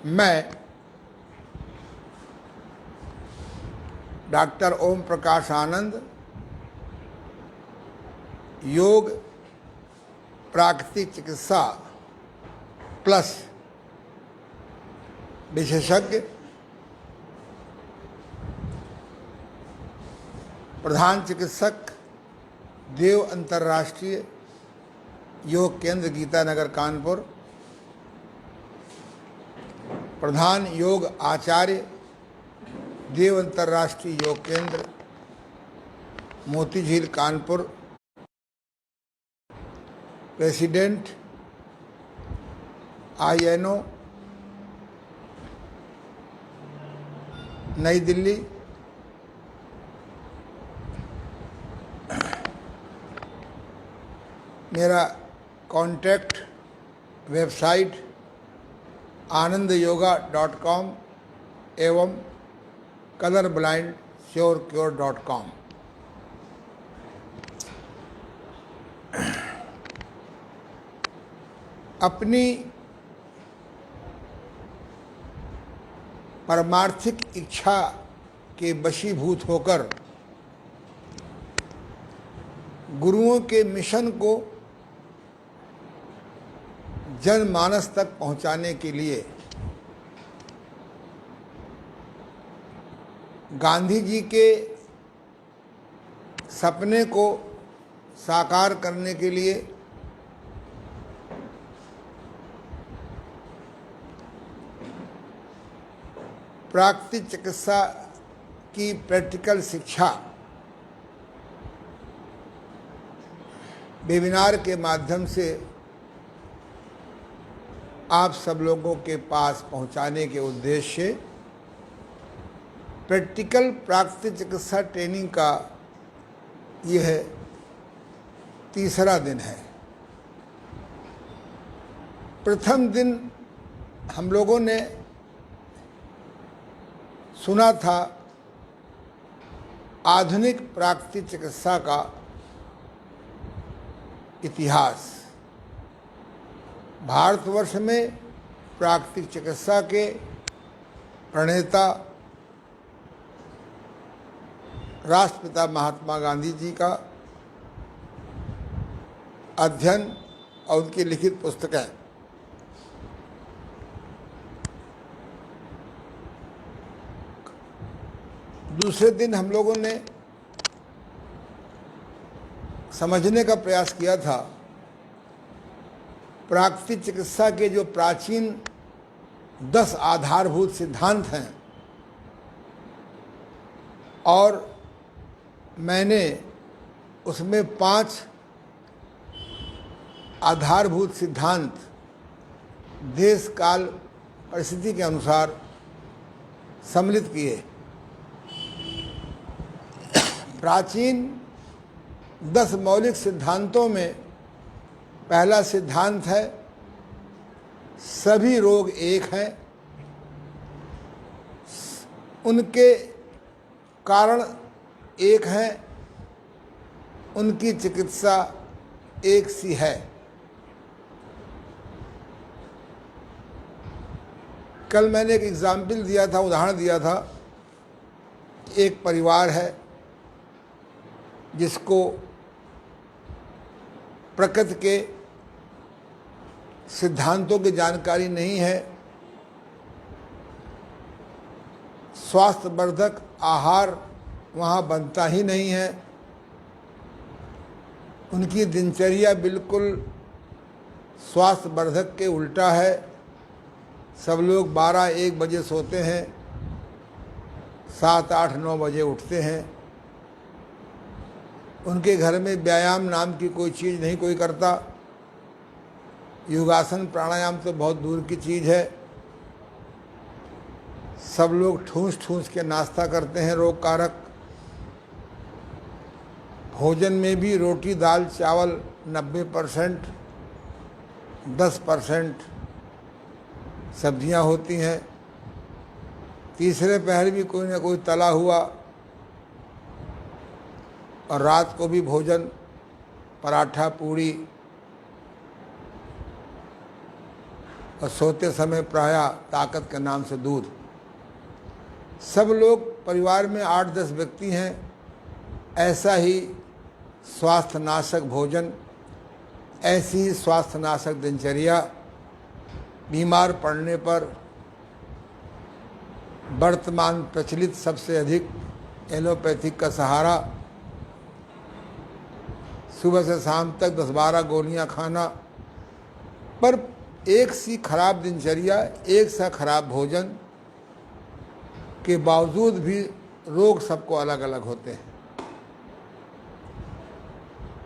मैं डॉक्टर ओम प्रकाश आनंद, योग प्राकृतिक चिकित्सा प्लस विशेषज्ञ, प्रधान चिकित्सक, देव अंतर्राष्ट्रीय योग केंद्र गीतानगर कानपुर, प्रधान योग आचार्य, देव अंतर्राष्ट्रीय योग केंद्र मोतीझील कानपुर, प्रेसिडेंट INO नई दिल्ली, मेरा कॉन्टैक्ट वेबसाइट anandyoga.com एवं colorblindsurecure.com। अपनी परमार्थिक इच्छा के वशीभूत होकर गुरुओं के मिशन को जनमानस तक पहुंचाने के लिए गांधी जी के सपने को साकार करने के लिए प्राकृतिक चिकित्सा की प्रैक्टिकल शिक्षा वेबिनार के माध्यम से आप सब लोगों के पास पहुंचाने के उद्देश्य से प्रैक्टिकल प्राकृतिक चिकित्सा ट्रेनिंग का यह तीसरा दिन है। प्रथम दिन हम लोगों ने सुना था आधुनिक प्राकृतिक चिकित्सा का इतिहास। भारतवर्ष में प्राकृतिक चिकित्सा के प्रणेता राष्ट्रपिता महात्मा गांधी जी का अध्ययन और उनकी लिखित पुस्तकें दूसरे दिन हम लोगों ने समझने का प्रयास किया था प्राकृतिक चिकित्सा के जो प्राचीन 10 आधारभूत सिद्धांत हैं, और मैंने उसमें 5 आधारभूत सिद्धांत देश काल परिस्थिति के अनुसार सम्मिलित किए। प्राचीन 10 मौलिक सिद्धांतों में पहला सिद्धांत है सभी रोग एक हैं, उनके कारण एक हैं, उनकी चिकित्सा एक सी है। कल मैंने एक एग्जाम्पल दिया था, उदाहरण दिया था। एक परिवार है जिसको प्रकृति के सिद्धांतों की जानकारी नहीं है, स्वास्थ्यवर्धक आहार वहाँ बनता ही नहीं है, उनकी दिनचर्या बिल्कुल स्वास्थ्यवर्धक के उल्टा है। सब लोग 12-1 बजे सोते हैं, 7-8-9 बजे उठते हैं। उनके घर में व्यायाम नाम की कोई चीज़ नहीं कोई करता। योगासन प्राणायाम तो बहुत दूर की चीज़ है। सब लोग ठूस ठूस के नाश्ता करते हैं रोग कारक। भोजन में भी रोटी दाल चावल 90%, 10% सब्जियां होती हैं। तीसरे पहर भी कोई ना कोई तला हुआ, और रात को भी भोजन पराठा पूड़ी, और सोते समय प्रायः ताकत के नाम से दूध। सब लोग परिवार में 8-10 व्यक्ति हैं, ऐसा ही स्वास्थ्य नाशक भोजन, ऐसी ही स्वास्थ्य नाशक दिनचर्या, बीमार पड़ने पर वर्तमान प्रचलित सबसे अधिक एलोपैथिक का सहारा, सुबह से शाम तक 10-12 गोलियां खाना, पर एक सी खराब दिनचर्या, एक सा खराब भोजन के बावजूद भी रोग सबको अलग अलग होते हैं,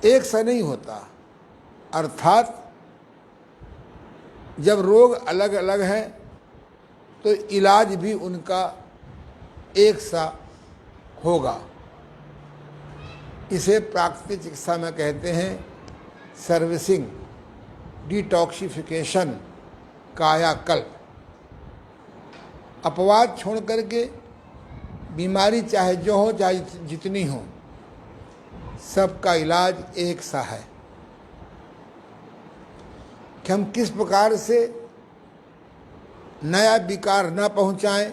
एक सा नहीं होता। अर्थात जब रोग अलग अलग हैं तो इलाज भी उनका एक सा होगा। इसे प्राकृतिक चिकित्सा में कहते हैं सर्विसिंग, डिटॉक्सिफिकेशन, कायाकल्प। अपवाद छोड़ करके बीमारी चाहे जो हो, चाहे जितनी हो, सबका इलाज एक सा है कि हम किस प्रकार से नया विकार न पहुंचाएं,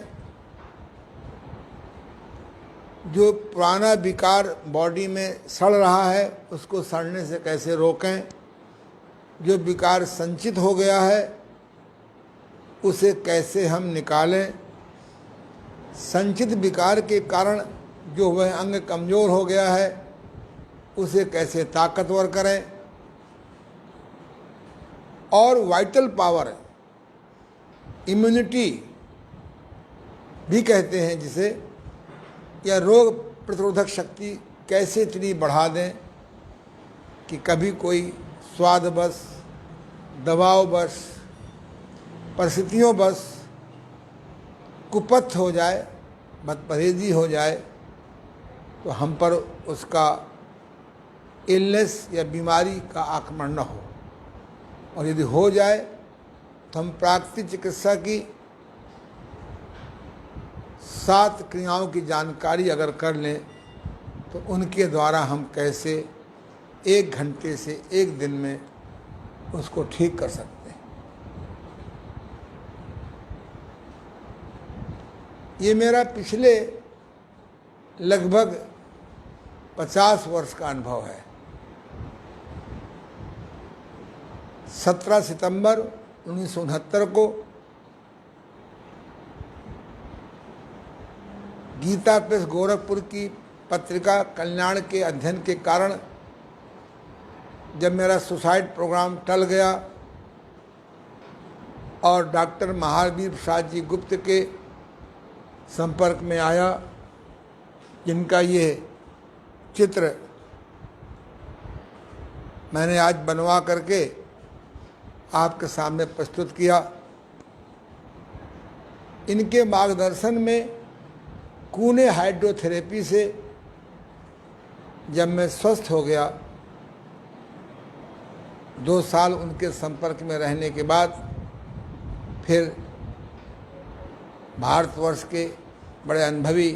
जो पुराना विकार बॉडी में सड़ रहा है उसको सड़ने से कैसे रोकें, जो विकार संचित हो गया है उसे कैसे हम निकालें, संचित विकार के कारण जो वह अंग कमज़ोर हो गया है उसे कैसे ताकतवर करें, और वाइटल पावर, इम्यूनिटी भी कहते हैं जिसे, या रोग प्रतिरोधक शक्ति कैसे इतनी बढ़ा दें कि कभी कोई स्वाद बस, दबाव बस, परिस्थितियों बस कुपथ हो जाए, बदपरहेजी हो जाए तो हम पर उसका इलनेस या बीमारी का आक्रमण न हो, और यदि हो जाए तो हम प्राकृतिक चिकित्सा की 7 क्रियाओं की जानकारी अगर कर लें तो उनके द्वारा हम कैसे 1 घंटे से 1 दिन में उसको ठीक कर सकते हैं। ये मेरा पिछले लगभग 50 वर्ष का अनुभव है। 17 सितंबर 1969 को गीता प्रेस गोरखपुर की पत्रिका कल्याण के अध्ययन के कारण जब मेरा सुसाइड प्रोग्राम टल गया और डॉक्टर महावीर प्रसाद जी गुप्त के संपर्क में आया, जिनका ये चित्र मैंने आज बनवा करके आपके सामने प्रस्तुत किया। इनके मार्गदर्शन में कूने हाइड्रोथेरेपी से जब मैं स्वस्थ हो गया, 2 साल उनके संपर्क में रहने के बाद फिर भारतवर्ष के बड़े अनुभवी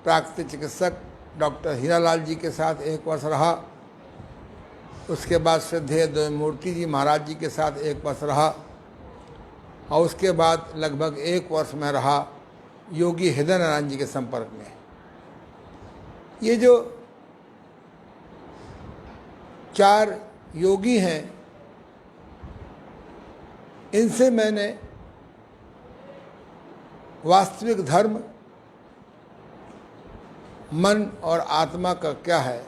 प्राकृतिक चिकित्सक डॉक्टर हीरालाल जी के साथ 1 वर्ष रहा। उसके बाद श्रद्धेय द्वयमूर्ति जी महाराज जी के साथ 1 वर्ष रहा, और उसके बाद लगभग 1 वर्ष में रहा योगी हृदय नारायण जी के संपर्क में। ये जो 4 योगी हैं, इनसे मैंने वास्तविक धर्म, मन और आत्मा का क्या है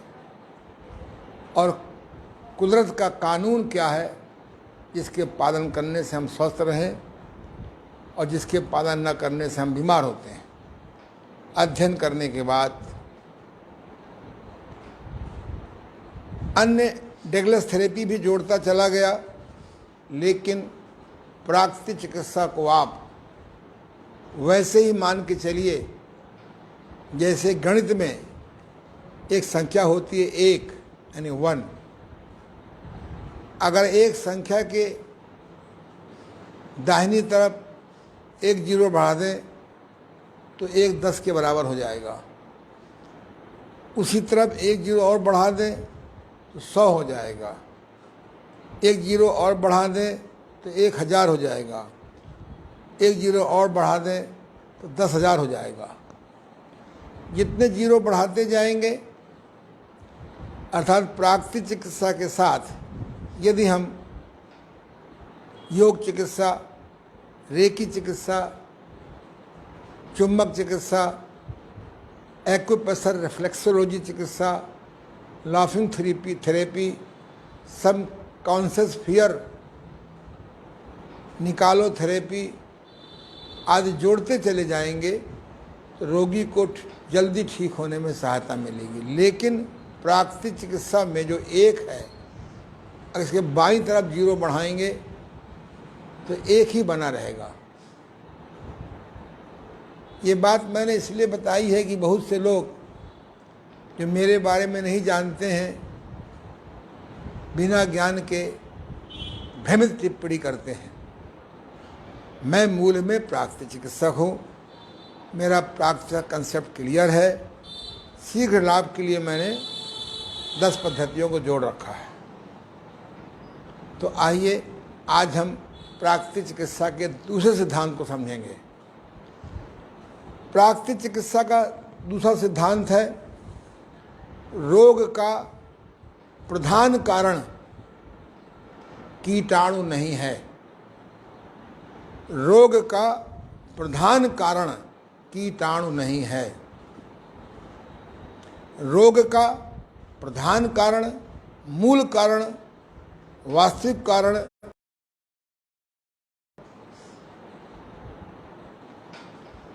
और कुदरत का कानून क्या है, जिसके पालन करने से हम स्वस्थ रहें और जिसके पालन न करने से हम बीमार होते हैं, अध्ययन करने के बाद अन्य डगलस थेरेपी भी जोड़ता चला गया। लेकिन प्राकृतिक चिकित्सा को आप वैसे ही मान के चलिए जैसे गणित में एक संख्या होती है 1 यानी 1। अगर एक संख्या के दाहिनी तरफ 1 0 बढ़ा दें तो 1 10 के बराबर हो जाएगा, उसी तरफ 1 0 और बढ़ा दें तो 100 हो जाएगा, 1 0 और बढ़ा दें तो 1000 हो जाएगा, 1 जीरो और बढ़ा दें तो 10,000 हो जाएगा। जितने जीरो बढ़ाते जाएंगे, अर्थात प्राकृतिक चिकित्सा के साथ यदि हम योग चिकित्सा, रेकी चिकित्सा, चुंबक चिकित्सा, एक्यूप्रेशर रिफ्लेक्सोलॉजी चिकित्सा, लाफिंग थेरेपी, सब कॉन्शियस फियर निकालो थेरेपी आदि जोड़ते चले जाएंगे तो रोगी को जल्दी ठीक होने में सहायता मिलेगी। लेकिन प्राकृतिक चिकित्सा में जो एक है, अगर इसके बाईं तरफ जीरो बढ़ाएंगे तो एक ही बना रहेगा। ये बात मैंने इसलिए बताई है कि बहुत से लोग जो मेरे बारे में नहीं जानते हैं, बिना ज्ञान के भ्रमित टिप्पणी करते हैं। मैं मूल में प्राकृतिक चिकित्सक हूँ, मेरा प्राकृतिक कंसेप्ट क्लियर है। शीघ्र लाभ के लिए मैंने 10 पद्धतियों को जोड़ रखा है। तो आइए आज हम प्राकृतिक चिकित्सा के दूसरे सिद्धांत को समझेंगे। प्राकृतिक चिकित्सा का दूसरा सिद्धांत है, रोग का प्रधान कारण कीटाणु नहीं है। रोग का प्रधान कारण कीटाणु नहीं है। रोग का प्रधान कारण, मूल कारण, वास्तविक कारण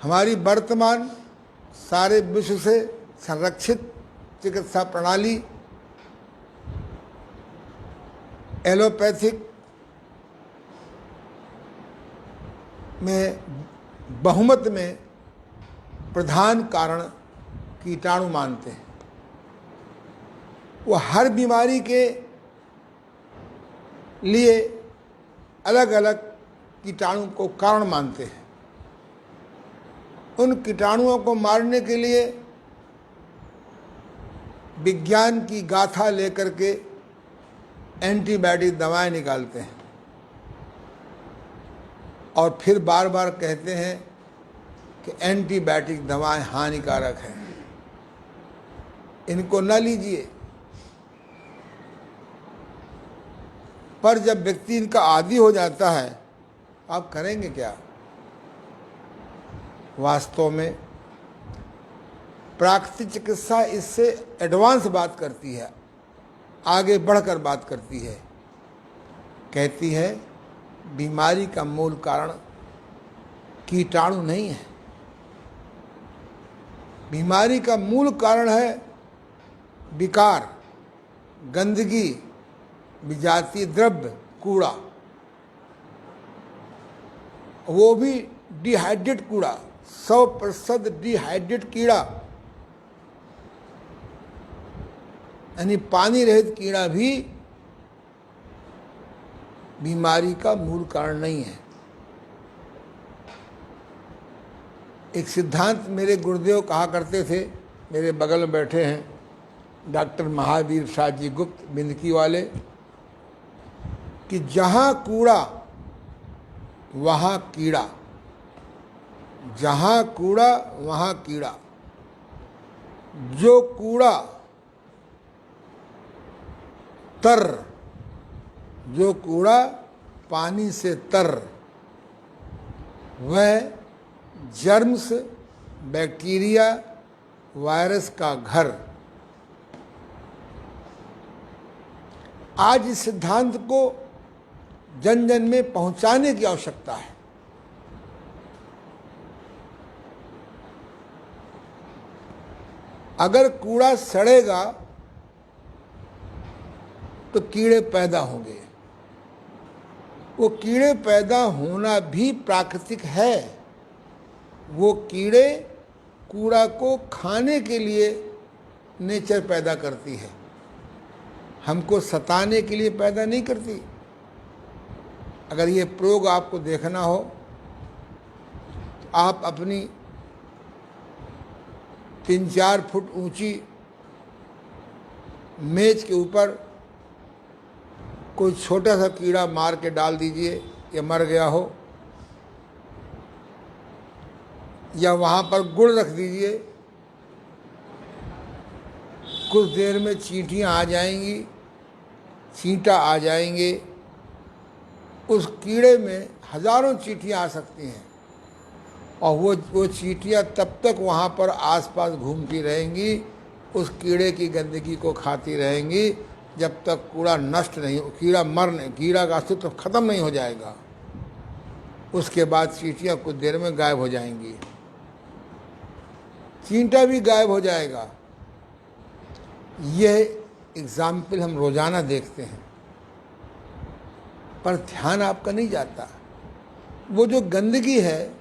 हमारी वर्तमान सारे विश्व से संरक्षित चिकित्सा प्रणाली एलोपैथिक में बहुमत में प्रधान कारण कीटाणु मानते हैं। वो हर बीमारी के लिए अलग अलग कीटाणु को कारण मानते हैं। उन कीटाणुओं को मारने के लिए विज्ञान की गाथा लेकर के एंटीबायोटिक दवाएं निकालते हैं और फिर बार बार कहते हैं कि एंटीबायोटिक दवाएं हानिकारक हैं, इनको न लीजिए। पर जब व्यक्ति इनका आदी हो जाता है, आप करेंगे क्या? वास्तव में प्राकृतिक चिकित्सा इससे एडवांस बात करती है, आगे बढ़कर बात करती है। कहती है बीमारी का मूल कारण कीटाणु नहीं है, बीमारी का मूल कारण है विकार, गंदगी, विजातीय द्रव्य, कूड़ा, वो भी डिहाइड्रेट कूड़ा, 100% डिहाइड्रेट कीड़ा, यानी पानी रहित कीड़ा भी बीमारी का मूल कारण नहीं है। एक सिद्धांत मेरे गुरुदेव कहा करते थे, मेरे बगल में बैठे हैं डॉक्टर महावीर प्रसाद जी गुप्त, बिंदकी वाले, कि जहाँ कूड़ा वहाँ कीड़ा, जहाँ कूड़ा वहाँ कीड़ा। जो कूड़ा तर, जो कूड़ा पानी से तर, वह जर्म्स, बैक्टीरिया, वायरस का घर। आज इस सिद्धांत को जन जन में पहुंचाने की आवश्यकता है। अगर कूड़ा सड़ेगा तो कीड़े पैदा होंगे। वो कीड़े पैदा होना भी प्राकृतिक है। वो कीड़े कूड़ा को खाने के लिए नेचर पैदा करती है, हमको सताने के लिए पैदा नहीं करती। अगर ये प्रयोग आपको देखना हो तो आप अपनी 3-4 फुट ऊंची मेज के ऊपर कोई छोटा सा कीड़ा मार के डाल दीजिए, या मर गया हो, या वहाँ पर गुड़ रख दीजिए, कुछ देर में चींटियाँ आ जाएंगी, चींटा आ जाएंगे। उस कीड़े में हजारों चींटियाँ आ सकती हैं और वो चींटियाँ तब तक वहाँ पर आसपास घूमती रहेंगी, उस कीड़े की गंदगी को खाती रहेंगी जब तक कूड़ा नष्ट नहीं, कीड़ा का अस्तित्व खत्म नहीं हो जाएगा। उसके बाद चींटियाँ कुछ देर में गायब हो जाएंगी, चींटा भी गायब हो जाएगा। यह एग्जाम्पल हम रोजाना देखते हैं, पर ध्यान आपका नहीं जाता। वो जो गंदगी है,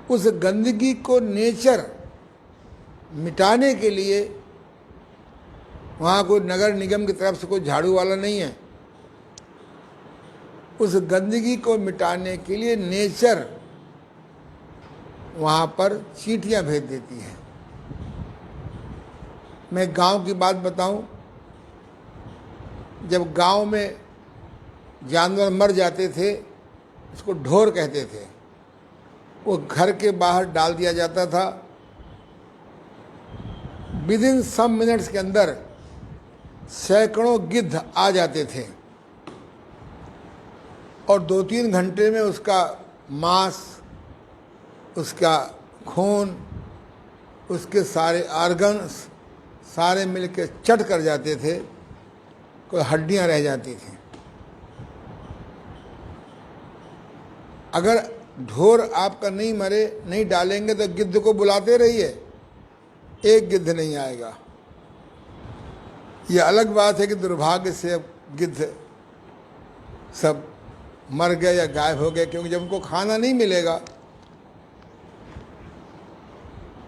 उस गंदगी को नेचर मिटाने के लिए, वहाँ कोई नगर निगम की तरफ से कोई झाड़ू वाला नहीं है, उस गंदगी को मिटाने के लिए नेचर वहाँ पर चींटियाँ भेज देती है। मैं गांव की बात बताऊं, जब गांव में जानवर मर जाते थे, उसको ढोर कहते थे, वो घर के बाहर डाल दिया जाता था। विदिन सम मिनट्स के अंदर सैकड़ों गिद्ध आ जाते थे और 2-3 घंटे में उसका मांस, उसका खून, उसके सारे ऑर्गन्स सारे मिलकर चट कर जाते थे, कोई हड्डियां रह जाती थी। अगर ढोर आपका नहीं मरे, नहीं डालेंगे तो गिद्ध को बुलाते रहिए, एक गिद्ध नहीं आएगा। यह अलग बात है कि दुर्भाग्य से अब गिद्ध सब मर गए या गायब हो गए, क्योंकि जब उनको खाना नहीं मिलेगा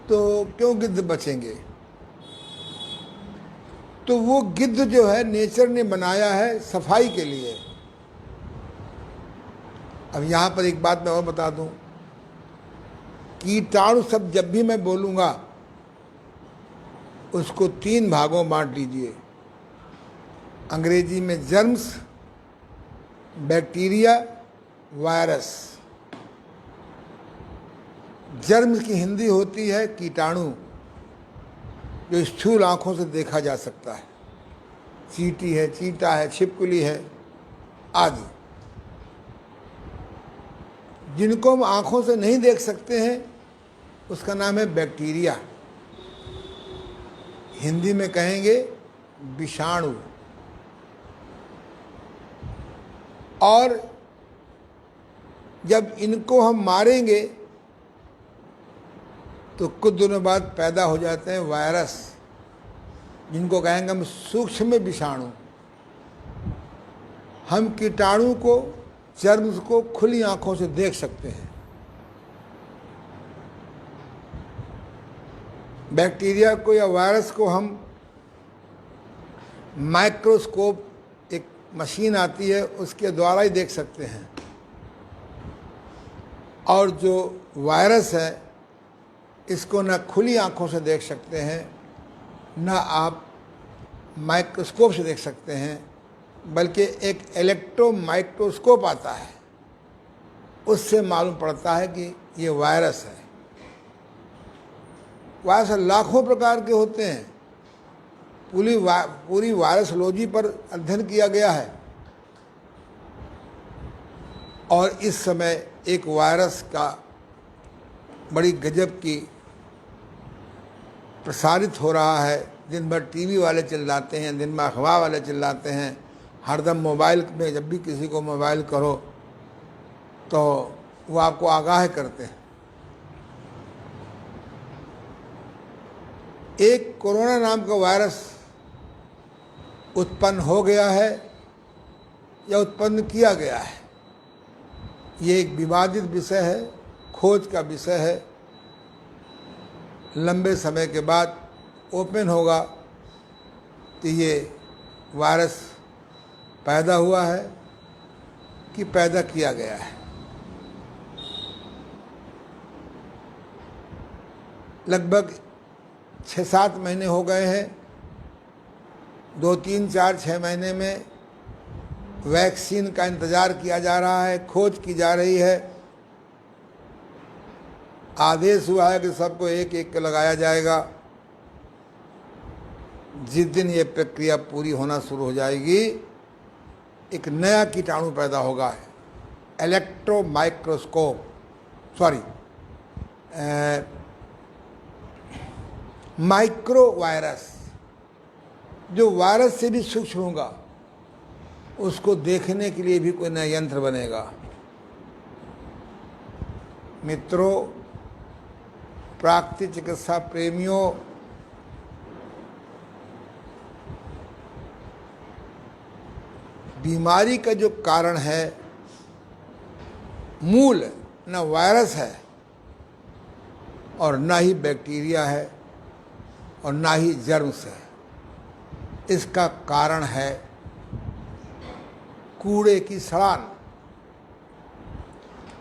तो क्यों गिद्ध बचेंगे। तो वो गिद्ध जो है नेचर ने बनाया है सफाई के लिए। अब यहाँ पर एक बात मैं और बता दूं, कीटाणु शब्द जब भी मैं बोलूँगा उसको 3 भागों में बांट लीजिए। अंग्रेजी में जर्म्स, बैक्टीरिया, वायरस। जर्म्स की हिंदी होती है कीटाणु, जो स्थूल आंखों से देखा जा सकता है, चींटी है, चींटा है, छिपकली है आदि। जिनको हम आंखों से नहीं देख सकते हैं उसका नाम है बैक्टीरिया, हिंदी में कहेंगे विषाणु। और जब इनको हम मारेंगे तो कुछ दिनों बाद पैदा हो जाते हैं वायरस, जिनको कहेंगे हम सूक्ष्म विषाणु। हम कीटाणु को, जर्म्स को खुली आंखों से देख सकते हैं। बैक्टीरिया को या वायरस को हम माइक्रोस्कोप, एक मशीन आती है, उसके द्वारा ही देख सकते हैं। और जो वायरस है, इसको न खुली आंखों से देख सकते हैं, न आप माइक्रोस्कोप से देख सकते हैं, बल्कि एक इलेक्ट्रॉन माइक्रोस्कोप आता है, उससे मालूम पड़ता है कि ये वायरस है। वायरस लाखों प्रकार के होते हैं, पूरी वायरसोलॉजी पर अध्ययन किया गया है। और इस समय एक वायरस का बड़ी गजब की प्रसारित हो रहा है। दिन भर टीवी वाले चिल्लाते हैं, दिन भर अखबार वाले चिल्लाते हैं, हरदम मोबाइल में जब भी किसी को मोबाइल करो तो वो आपको आगाह करते हैं। एक कोरोना नाम का वायरस उत्पन्न हो गया है या उत्पन्न किया गया है, ये एक विवादित विषय है, खोज का विषय है। लंबे समय के बाद ओपन होगा तो ये वायरस पैदा हुआ है कि पैदा किया गया है। लगभग 6-7 महीने हो गए हैं। 2, 3, 4, 6 महीने में वैक्सीन का इंतज़ार किया जा रहा है, खोज की जा रही है। आदेश हुआ है कि सबको एक एक लगाया जाएगा। जिस दिन ये प्रक्रिया पूरी होना शुरू हो जाएगी, एक नया कीटाणु पैदा होगा, माइक्रो वायरस, जो वायरस से भी सूक्ष्म होगा। उसको देखने के लिए भी कोई नया यंत्र बनेगा। मित्रों, प्राकृतिक चिकित्सा प्रेमियों, बीमारी का जो कारण है, मूल न वायरस है और न ही बैक्टीरिया है और ना ही जर्म्स है। इसका कारण है कूड़े की सड़ान।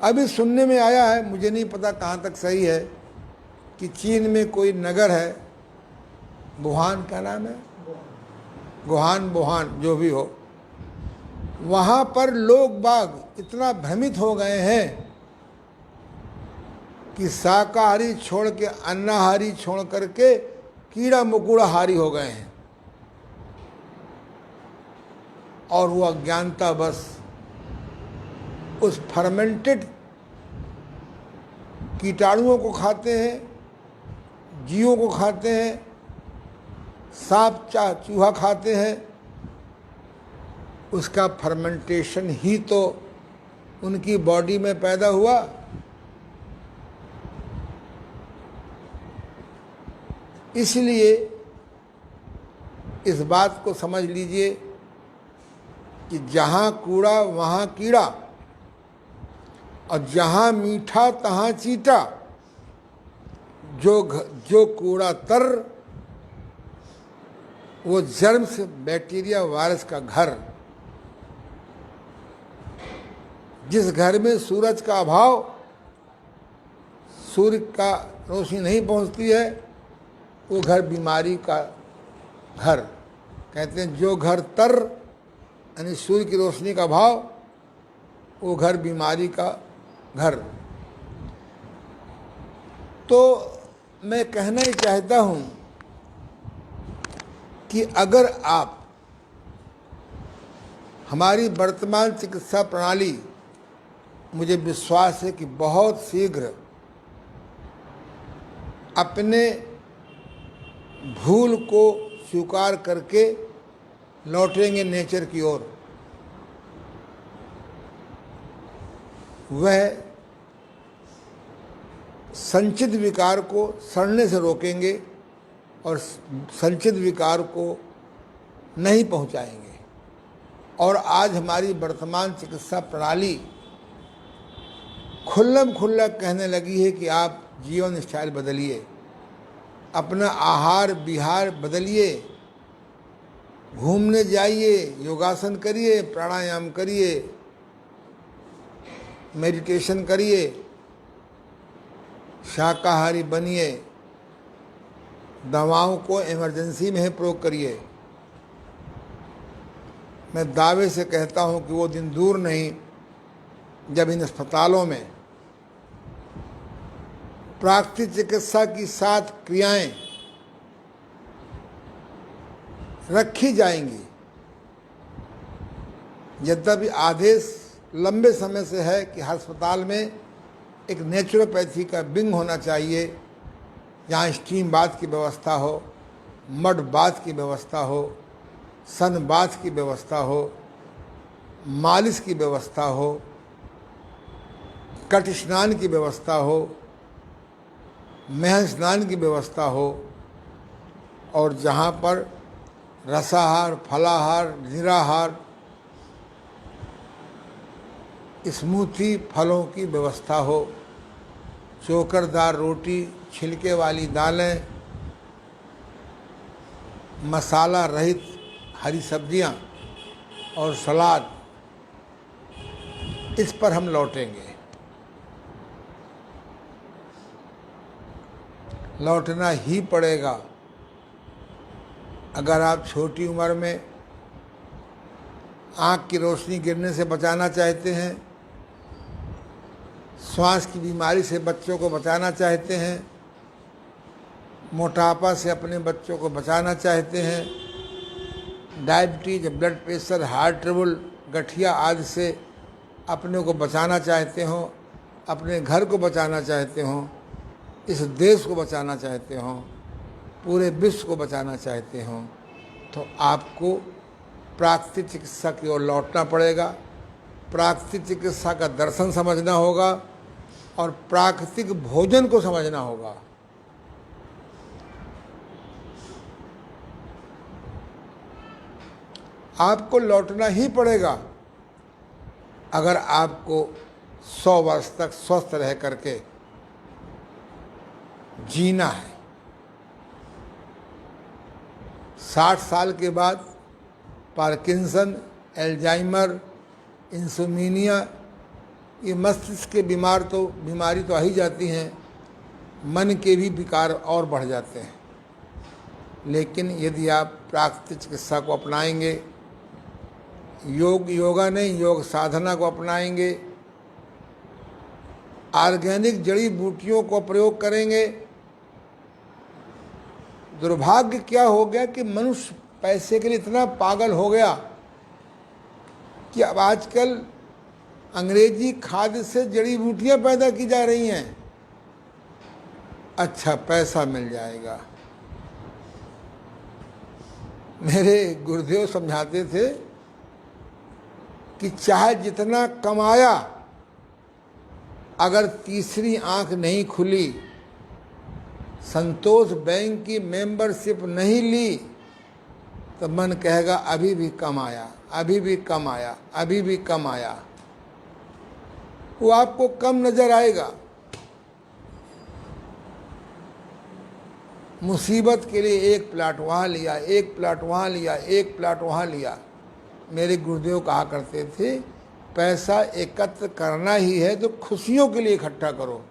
अभी सुनने में आया है, मुझे नहीं पता कहाँ तक सही है, कि चीन में कोई नगर है, वुहान, क्या नाम है, वुहान, जो भी हो, वहाँ पर लोग बाग इतना भ्रमित हो गए हैं कि शाकाहारी छोड़ के अन्नाहारी छोड़ करके कीड़ा मकोड़ाहारी हो गए हैं। और वो अज्ञानता बस उस फर्मेंटेड कीटाणुओं को खाते हैं, जीवों को खाते हैं, सांप चूहा खाते हैं। उसका फर्मेंटेशन ही तो उनकी बॉडी में पैदा हुआ। इसलिए इस बात को समझ लीजिए कि जहाँ कूड़ा वहाँ कीड़ा, और जहाँ मीठा तहाँ चीटा। जो कूड़ा तर, वो जर्म्स, बैक्टीरिया, वायरस का घर। जिस घर में सूरज का अभाव, सूर्य का रोशनी नहीं पहुंचती है, वो घर बीमारी का घर। कहते हैं जो घर तर, यानी सूर्य की रोशनी का अभाव, वो घर बीमारी का घर। तो मैं कहना ही चाहता हूँ कि अगर आप हमारी वर्तमान चिकित्सा प्रणाली, मुझे विश्वास है कि बहुत शीघ्र अपने भूल को स्वीकार करके लौटेंगे नेचर की ओर। वह संचित विकार को सड़ने से रोकेंगे और संचित विकार को नहीं पहुंचाएंगे। और आज हमारी वर्तमान चिकित्सा प्रणाली खुल्लम खुल्ला कहने लगी है कि आप जीवन स्टाइल बदलिए, अपना आहार विहार बदलिए, घूमने जाइए, योगासन करिए, प्राणायाम करिए, मेडिटेशन करिए, शाकाहारी बनिए, दवाओं को इमरजेंसी में ही प्रयोग करिए। मैं दावे से कहता हूं कि वो दिन दूर नहीं जब इन अस्पतालों में प्राकृतिक चिकित्सा की 7 क्रियाएं रखी जाएंगी। यद्यपि आदेश लंबे समय से है कि अस्पताल में एक नेचुरोपैथी का विंग होना चाहिए, जहाँ स्टीम बाथ की व्यवस्था हो, मड बाथ की व्यवस्था हो, सन बाथ की व्यवस्था हो, मालिश की व्यवस्था हो, कट स्नान की व्यवस्था हो, मेहन स्नान की व्यवस्था हो, और जहाँ पर रसाहार, फलाहार, निराहार, स्मूथी फलों की व्यवस्था हो, चोकरदार रोटी, छिलके वाली दालें, मसाला रहित हरी सब्जियां और सलाद, इस पर हम लौटेंगे। लौटना ही पड़ेगा। अगर आप छोटी उम्र में आँख की रोशनी गिरने से बचाना चाहते हैं, श्वास की बीमारी से बच्चों को बचाना चाहते हैं, मोटापा से अपने बच्चों को बचाना चाहते हैं, diabetes, blood pressure, heart trouble, गठिया आदि से अपने को बचाना चाहते हो, अपने घर को बचाना चाहते हो, इस देश को बचाना चाहते हो, पूरे विश्व को बचाना चाहते हो, तो आपको प्राकृतिक चिकित्सा की ओर लौटना पड़ेगा। प्राकृतिक चिकित्सा का दर्शन समझना होगा और प्राकृतिक भोजन को समझना होगा। आपको लौटना ही पड़ेगा अगर आपको 100 वर्ष तक स्वस्थ रह करके जीना है। 60 साल के बाद पार्किंसन, एल्जाइमर, इंसोमिनिया, ये मस्तिष्क के बीमारी तो आ ही जाती हैं, मन के भी विकार और बढ़ जाते हैं। लेकिन यदि आप प्राकृतिक चिकित्सा को अपनाएंगे, योगा नहीं, योग साधना को अपनाएंगे, ऑर्गेनिक जड़ी बूटियों को प्रयोग करेंगे, दुर्भाग्य क्या हो गया कि मनुष्य पैसे के लिए इतना पागल हो गया कि अब आजकल अंग्रेजी खाद्य से जड़ी बूटियां पैदा की जा रही हैं। अच्छा पैसा मिल जाएगा। मेरे गुरुदेव समझाते थे कि चाहे जितना कमाया, अगर तीसरी आंख नहीं खुली, संतोष बैंक की मेंबरशिप नहीं ली, तो मन कहेगा अभी भी कम आया, अभी भी कम आया, अभी भी कम आया। वो आपको कम नजर आएगा। मुसीबत के लिए एक प्लाट वहाँ लिया, एक प्लाट वहाँ लिया, एक प्लाट वहाँ लिया। मेरे गुरुदेव कहा करते थे, पैसा एकत्र करना ही है तो खुशियों के लिए इकट्ठा करो,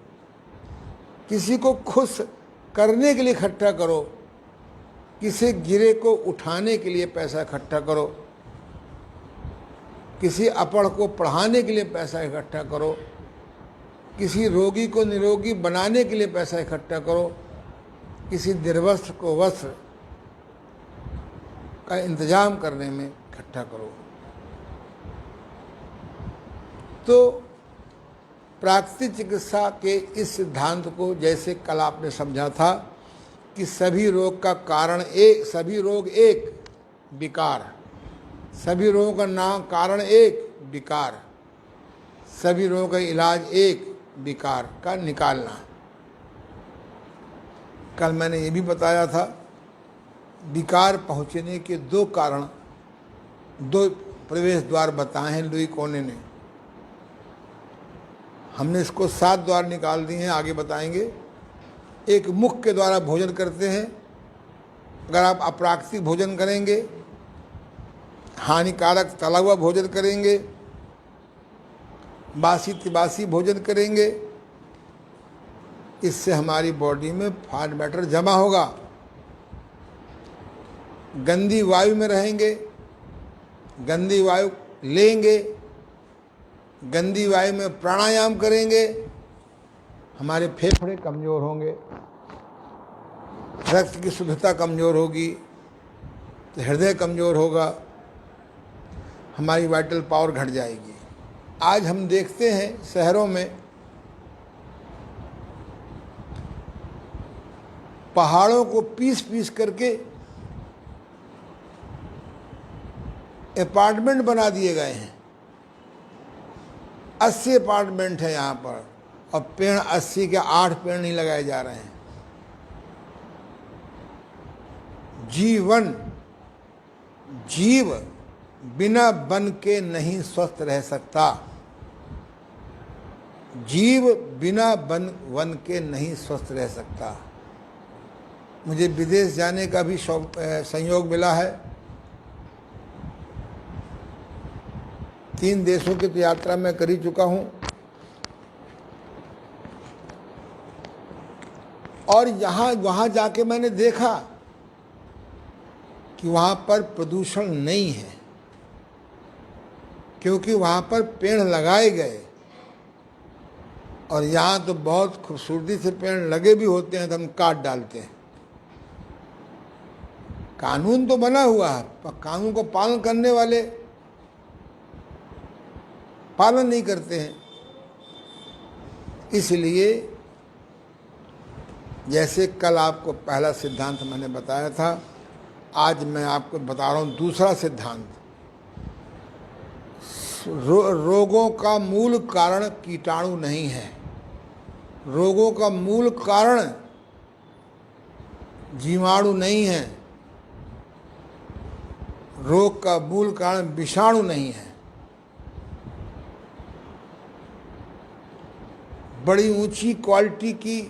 किसी को खुश करने के लिए इकट्ठा करो, किसी गिरे को उठाने के लिए पैसा इकट्ठा करो, किसी अपढ़ को पढ़ाने के लिए पैसा इकट्ठा करो, किसी रोगी को निरोगी बनाने के लिए पैसा इकट्ठा करो, किसी निर्वस्त्र को वस्त्र का इंतजाम करने में इकट्ठा करो। तो प्राकृतिक चिकित्सा के इस सिद्धांत को, जैसे कल आपने समझा था कि सभी रोग का कारण एक, सभी रोग एक विकार, सभी रोगों का नाम कारण एक विकार, सभी रोगों का इलाज एक विकार का निकालना। कल मैंने ये भी बताया था, विकार पहुँचने के 2 कारण, 2 प्रवेश द्वार बताए हैं लुई कोने ने। हमने इसको 7 द्वार निकाल दिए हैं, आगे बताएंगे। एक मुख के द्वारा भोजन करते हैं। अगर आप अप्राकृतिक भोजन करेंगे, हानिकारक तला हुआ भोजन करेंगे, बासी तिबासी भोजन करेंगे, इससे हमारी बॉडी में फैट मैटर जमा होगा। गंदी वायु में रहेंगे, गंदी वायु लेंगे, गंदी वायु में प्राणायाम करेंगे, हमारे फेफड़े कमज़ोर होंगे, रक्त की शुद्धता कमज़ोर होगी, तो हृदय कमज़ोर होगा, हमारी वाइटल पावर घट जाएगी। आज हम देखते हैं शहरों में पहाड़ों को पीस पीस करके अपार्टमेंट बना दिए गए हैं। 80 अपार्टमेंट है यहाँ पर, और पेड़ 80 के 8 पेड़ नहीं लगाए जा रहे हैं। जीव बिना वन के नहीं स्वस्थ रह सकता। जीव बिना वन के नहीं स्वस्थ रह सकता। मुझे विदेश जाने का भी संयोग मिला है। 3 देशों की तो यात्रा मैं कर ही चुका हूँ, और वहाँ जाके मैंने देखा कि वहाँ पर प्रदूषण नहीं है। क्योंकि वहाँ पर पेड़ लगाए गए, और यहाँ तो बहुत खूबसूरती से पेड़ लगे भी होते हैं तो हम काट डालते हैं। कानून तो बना हुआ है, पर कानून को पालन करने वाले पालन नहीं करते हैं। इसलिए जैसे कल आपको पहला सिद्धांत मैंने बताया था, आज मैं आपको बता रहा हूँ दूसरा सिद्धांत। रोगों का मूल कारण कीटाणु नहीं है, रोगों का मूल कारण जीवाणु नहीं है, रोग का मूल कारण विषाणु नहीं है। बड़ी ऊंची क्वालिटी की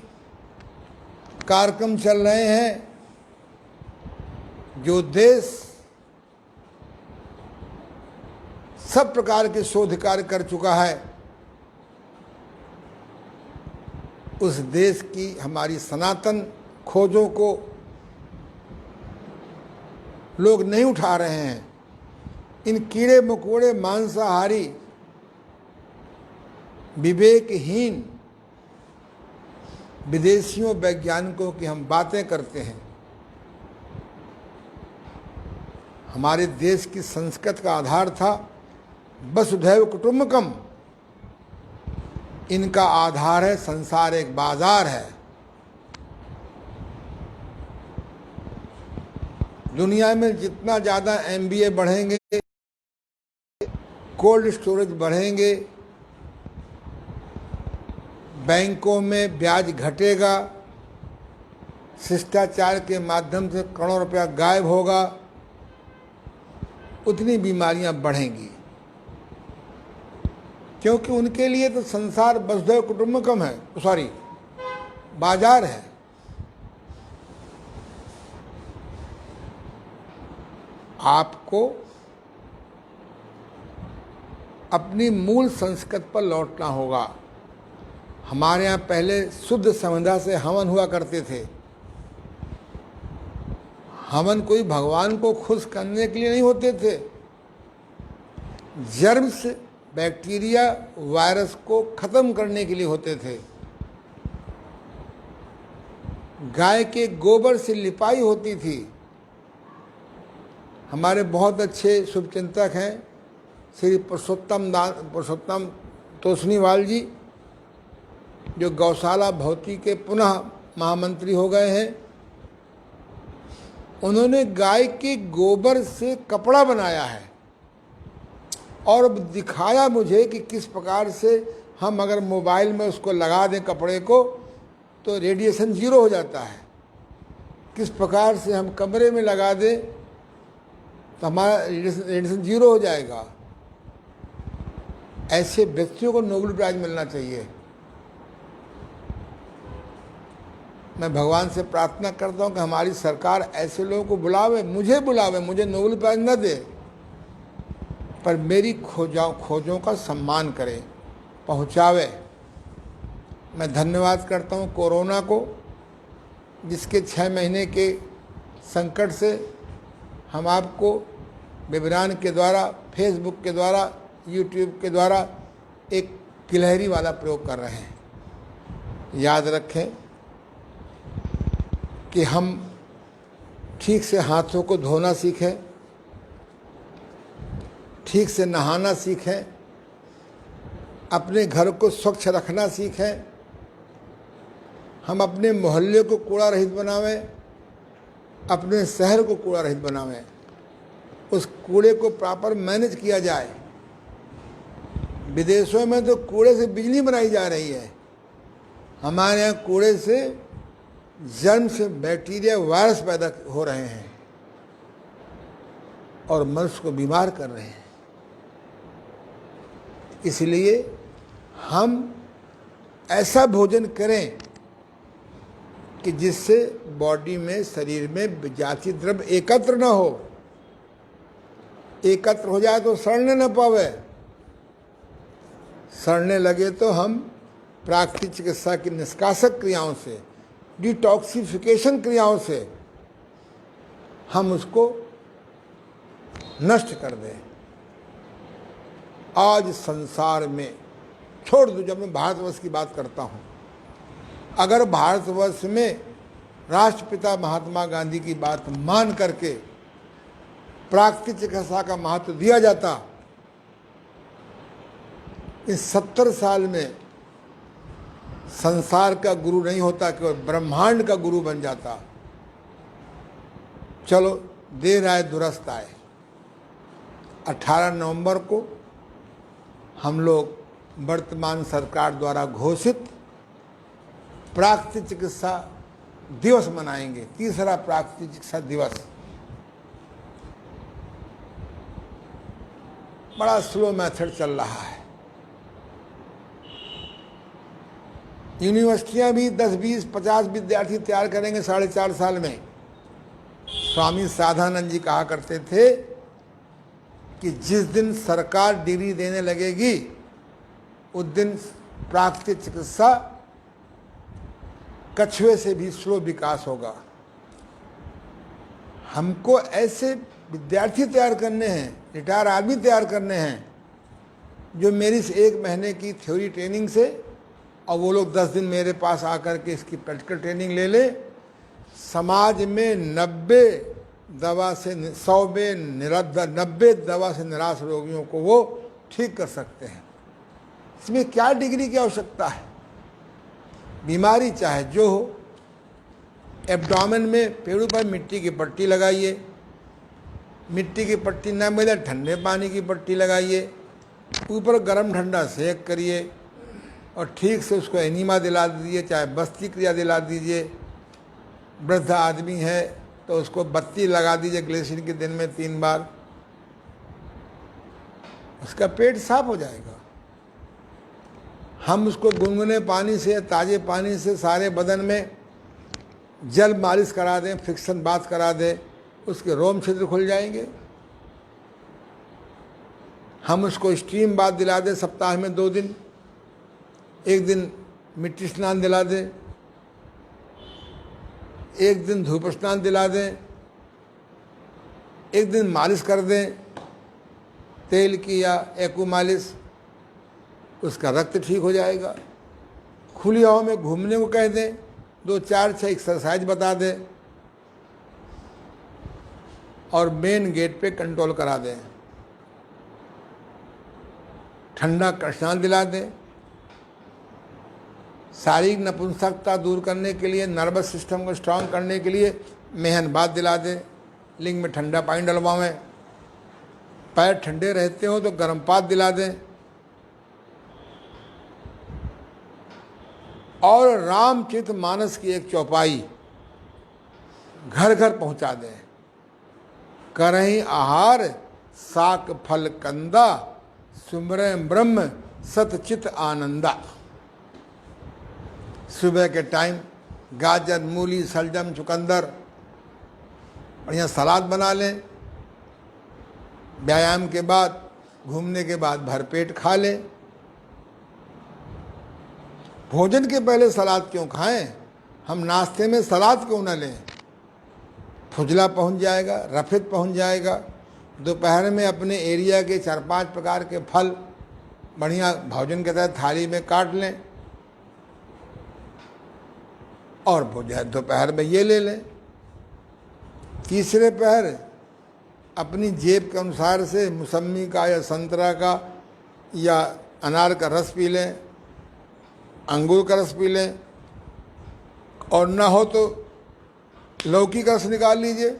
कार्यक्रम चल रहे हैं, जो देश सब प्रकार के शोध कार्य कर चुका है, उस देश की हमारी सनातन खोजों को लोग नहीं उठा रहे हैं। इन कीड़े मकोड़े मांसाहारी विवेकहीन विदेशियों वैज्ञानिकों की हम बातें करते हैं। हमारे देश की संस्कृति का आधार था वसुधैव कुटुंबकम, इनका आधार है संसार एक बाजार है। दुनिया में जितना ज़्यादा MBA बढ़ेंगे, कोल्ड स्टोरेज बढ़ेंगे, बैंकों में ब्याज घटेगा, शिष्टाचार के माध्यम से करोड़ों रुपया गायब होगा, उतनी बीमारियां बढ़ेंगी। क्योंकि उनके लिए तो संसार वसुधैव कुटुंबकम है, सॉरी बाजार है। आपको अपनी मूल संस्कृति पर लौटना होगा। हमारे यहाँ पहले शुद्ध संविदा से हवन हुआ करते थे। हवन कोई भगवान को खुश करने के लिए नहीं होते थे, जर्म्स बैक्टीरिया वायरस को खत्म करने के लिए होते थे। गाय के गोबर से लिपाई होती थी। हमारे बहुत अच्छे शुभचिंतक हैं श्री पुरुषोत्तम तोषणीवाल जी, जो गौशाला भौती के पुनः महामंत्री हो गए हैं। उन्होंने गाय के गोबर से कपड़ा बनाया है और दिखाया मुझे कि किस प्रकार से हम अगर मोबाइल में उसको लगा दें कपड़े को तो रेडिएशन जीरो हो जाता है, किस प्रकार से हम कमरे में लगा दें तो हमारा रेडिएशन जीरो हो जाएगा। ऐसे व्यक्तियों को नोबेल प्राइज मिलना चाहिए। मैं भगवान से प्रार्थना करता हूँ कि हमारी सरकार ऐसे लोगों को बुलावे, मुझे नोबेल प्राइज न दे, पर मेरी खोजों का सम्मान करे, पहुँचावे। मैं धन्यवाद करता हूँ कोरोना को, जिसके 6 महीने के संकट से हम आपको विवरण के द्वारा, फेसबुक के द्वारा, यूट्यूब के द्वारा एक गिलहरी वाला प्रयोग कर रहे हैं। याद रखें कि हम ठीक से हाथों को धोना सीखें, ठीक से नहाना सीखें, अपने घर को स्वच्छ रखना सीखें। हम अपने मोहल्ले को कूड़ा रहित बनावें, अपने शहर को कूड़ा रहित बनावें, उस कूड़े को प्रॉपर मैनेज किया जाए। विदेशों में तो कूड़े से बिजली बनाई जा रही है, हमारे यहाँ कूड़े से जर्म से बैक्टीरिया वायरस पैदा हो रहे हैं और मनुष्य को बीमार कर रहे हैं। इसलिए हम ऐसा भोजन करें कि जिससे बॉडी में, शरीर में विजातीय द्रव्य एकत्र न हो। एकत्र हो जाए तो सड़ने न पावे, सड़ने लगे तो हम प्राकृतिक चिकित्सा की निष्कासक क्रियाओं से, डिटॉक्सिफिकेशन क्रियाओं से हम उसको नष्ट कर दें। आज संसार में, छोड़ दो जब मैं भारतवर्ष की बात करता हूँ, अगर भारतवर्ष में राष्ट्रपिता महात्मा गांधी की बात मान करके प्राकृतिक चिकित्सा का महत्व दिया जाता, इस 70 साल में संसार का गुरु नहीं होता, केवल ब्रह्मांड का गुरु बन जाता। चलो देर आए दुरुस्त आए। 18 नवंबर को हम लोग वर्तमान सरकार द्वारा घोषित प्राकृतिक चिकित्सा दिवस मनाएंगे, तीसरा प्राकृतिक चिकित्सा दिवस। बड़ा स्लो मेथड चल रहा है। यूनिवर्सिटियां भी 10, 20, 50 विद्यार्थी तैयार करेंगे 4.5 साल में। स्वामी साधानंद जी कहा करते थे कि जिस दिन सरकार डिग्री देने लगेगी उस दिन प्राकृतिक चिकित्सा कछुए से भी स्लो विकास होगा। हमको ऐसे विद्यार्थी तैयार करने हैं, रिटायर आदमी तैयार करने हैं, जो मेरी इस 1 महीने की थ्योरी ट्रेनिंग से और वो लोग 10 दिन मेरे पास आकर के इसकी प्रैक्टिकल ट्रेनिंग ले ले, समाज में 90 दवा से 100 में 90 दवा से निराश रोगियों को वो ठीक कर सकते हैं। इसमें क्या डिग्री की आवश्यकता है? बीमारी चाहे जो हो, एब्डोमेन में पेड़ों पर मिट्टी की पट्टी लगाइए, मिट्टी की पट्टी न मिले ठंडे पानी की पट्टी लगाइए, ऊपर गर्म ठंडा सेक करिए और ठीक से उसको एनीमा दिला दीजिए, चाहे बस्ती क्रिया दिला दीजिए। वृद्ध आदमी है तो उसको बत्ती लगा दीजिए ग्लिसरीन के दिन में 3 बार, उसका पेट साफ हो जाएगा। हम उसको गुनगुने पानी से, ताज़े पानी से सारे बदन में जल मालिश करा दें, फ्रिक्शन बाथ करा दें, उसके रोम छिद्र खुल जाएंगे। हम उसको स्टीम बाथ दिला दें सप्ताह में 2 दिन, 1 दिन मिट्टी स्नान दिला दें, 1 दिन धूप स्नान दिला दें, 1 दिन मालिश कर दें तेल की या एकू मालिश, उसका रक्त ठीक हो जाएगा। खुली हवा में घूमने को कह दें, 2, 4, 6 एक्सरसाइज बता दें और मेन गेट पे कंट्रोल करा दें। ठंडा स्नान दिला दें। शारीरिक नपुंसकता दूर करने के लिए, नर्वस सिस्टम को स्ट्रांग करने के लिए मेहन बाथ दिला दें। लिंग में ठंडा पानी डलवाएं। पैर ठंडे रहते हो तो गर्म पात दिला दें। और रामचरित मानस की एक चौपाई घर घर पहुंचा दें। करहि आहार साक फल कंदा, सुमरे ब्रह्म सतचित आनंदा। सुबह के टाइम गाजर, मूली, सलजम, चुकंदर बढ़िया सलाद बना लें। व्यायाम के बाद, घूमने के बाद भरपेट खा लें। भोजन के पहले सलाद क्यों खाएं? हम नाश्ते में सलाद क्यों न लें? फुजला पहुंच जाएगा, रफित पहुंच जाएगा। दोपहर में अपने एरिया के 4-5 प्रकार के फल बढ़िया भोजन के तहत थाली में काट लें और दोपहर में ये ले लें। तीसरे पहर अपनी जेब के अनुसार से मौसमी का या संतरा का या अनार का रस पी लें, अंगूर का रस पी लें, और ना हो तो लौकी का रस निकाल लीजिए।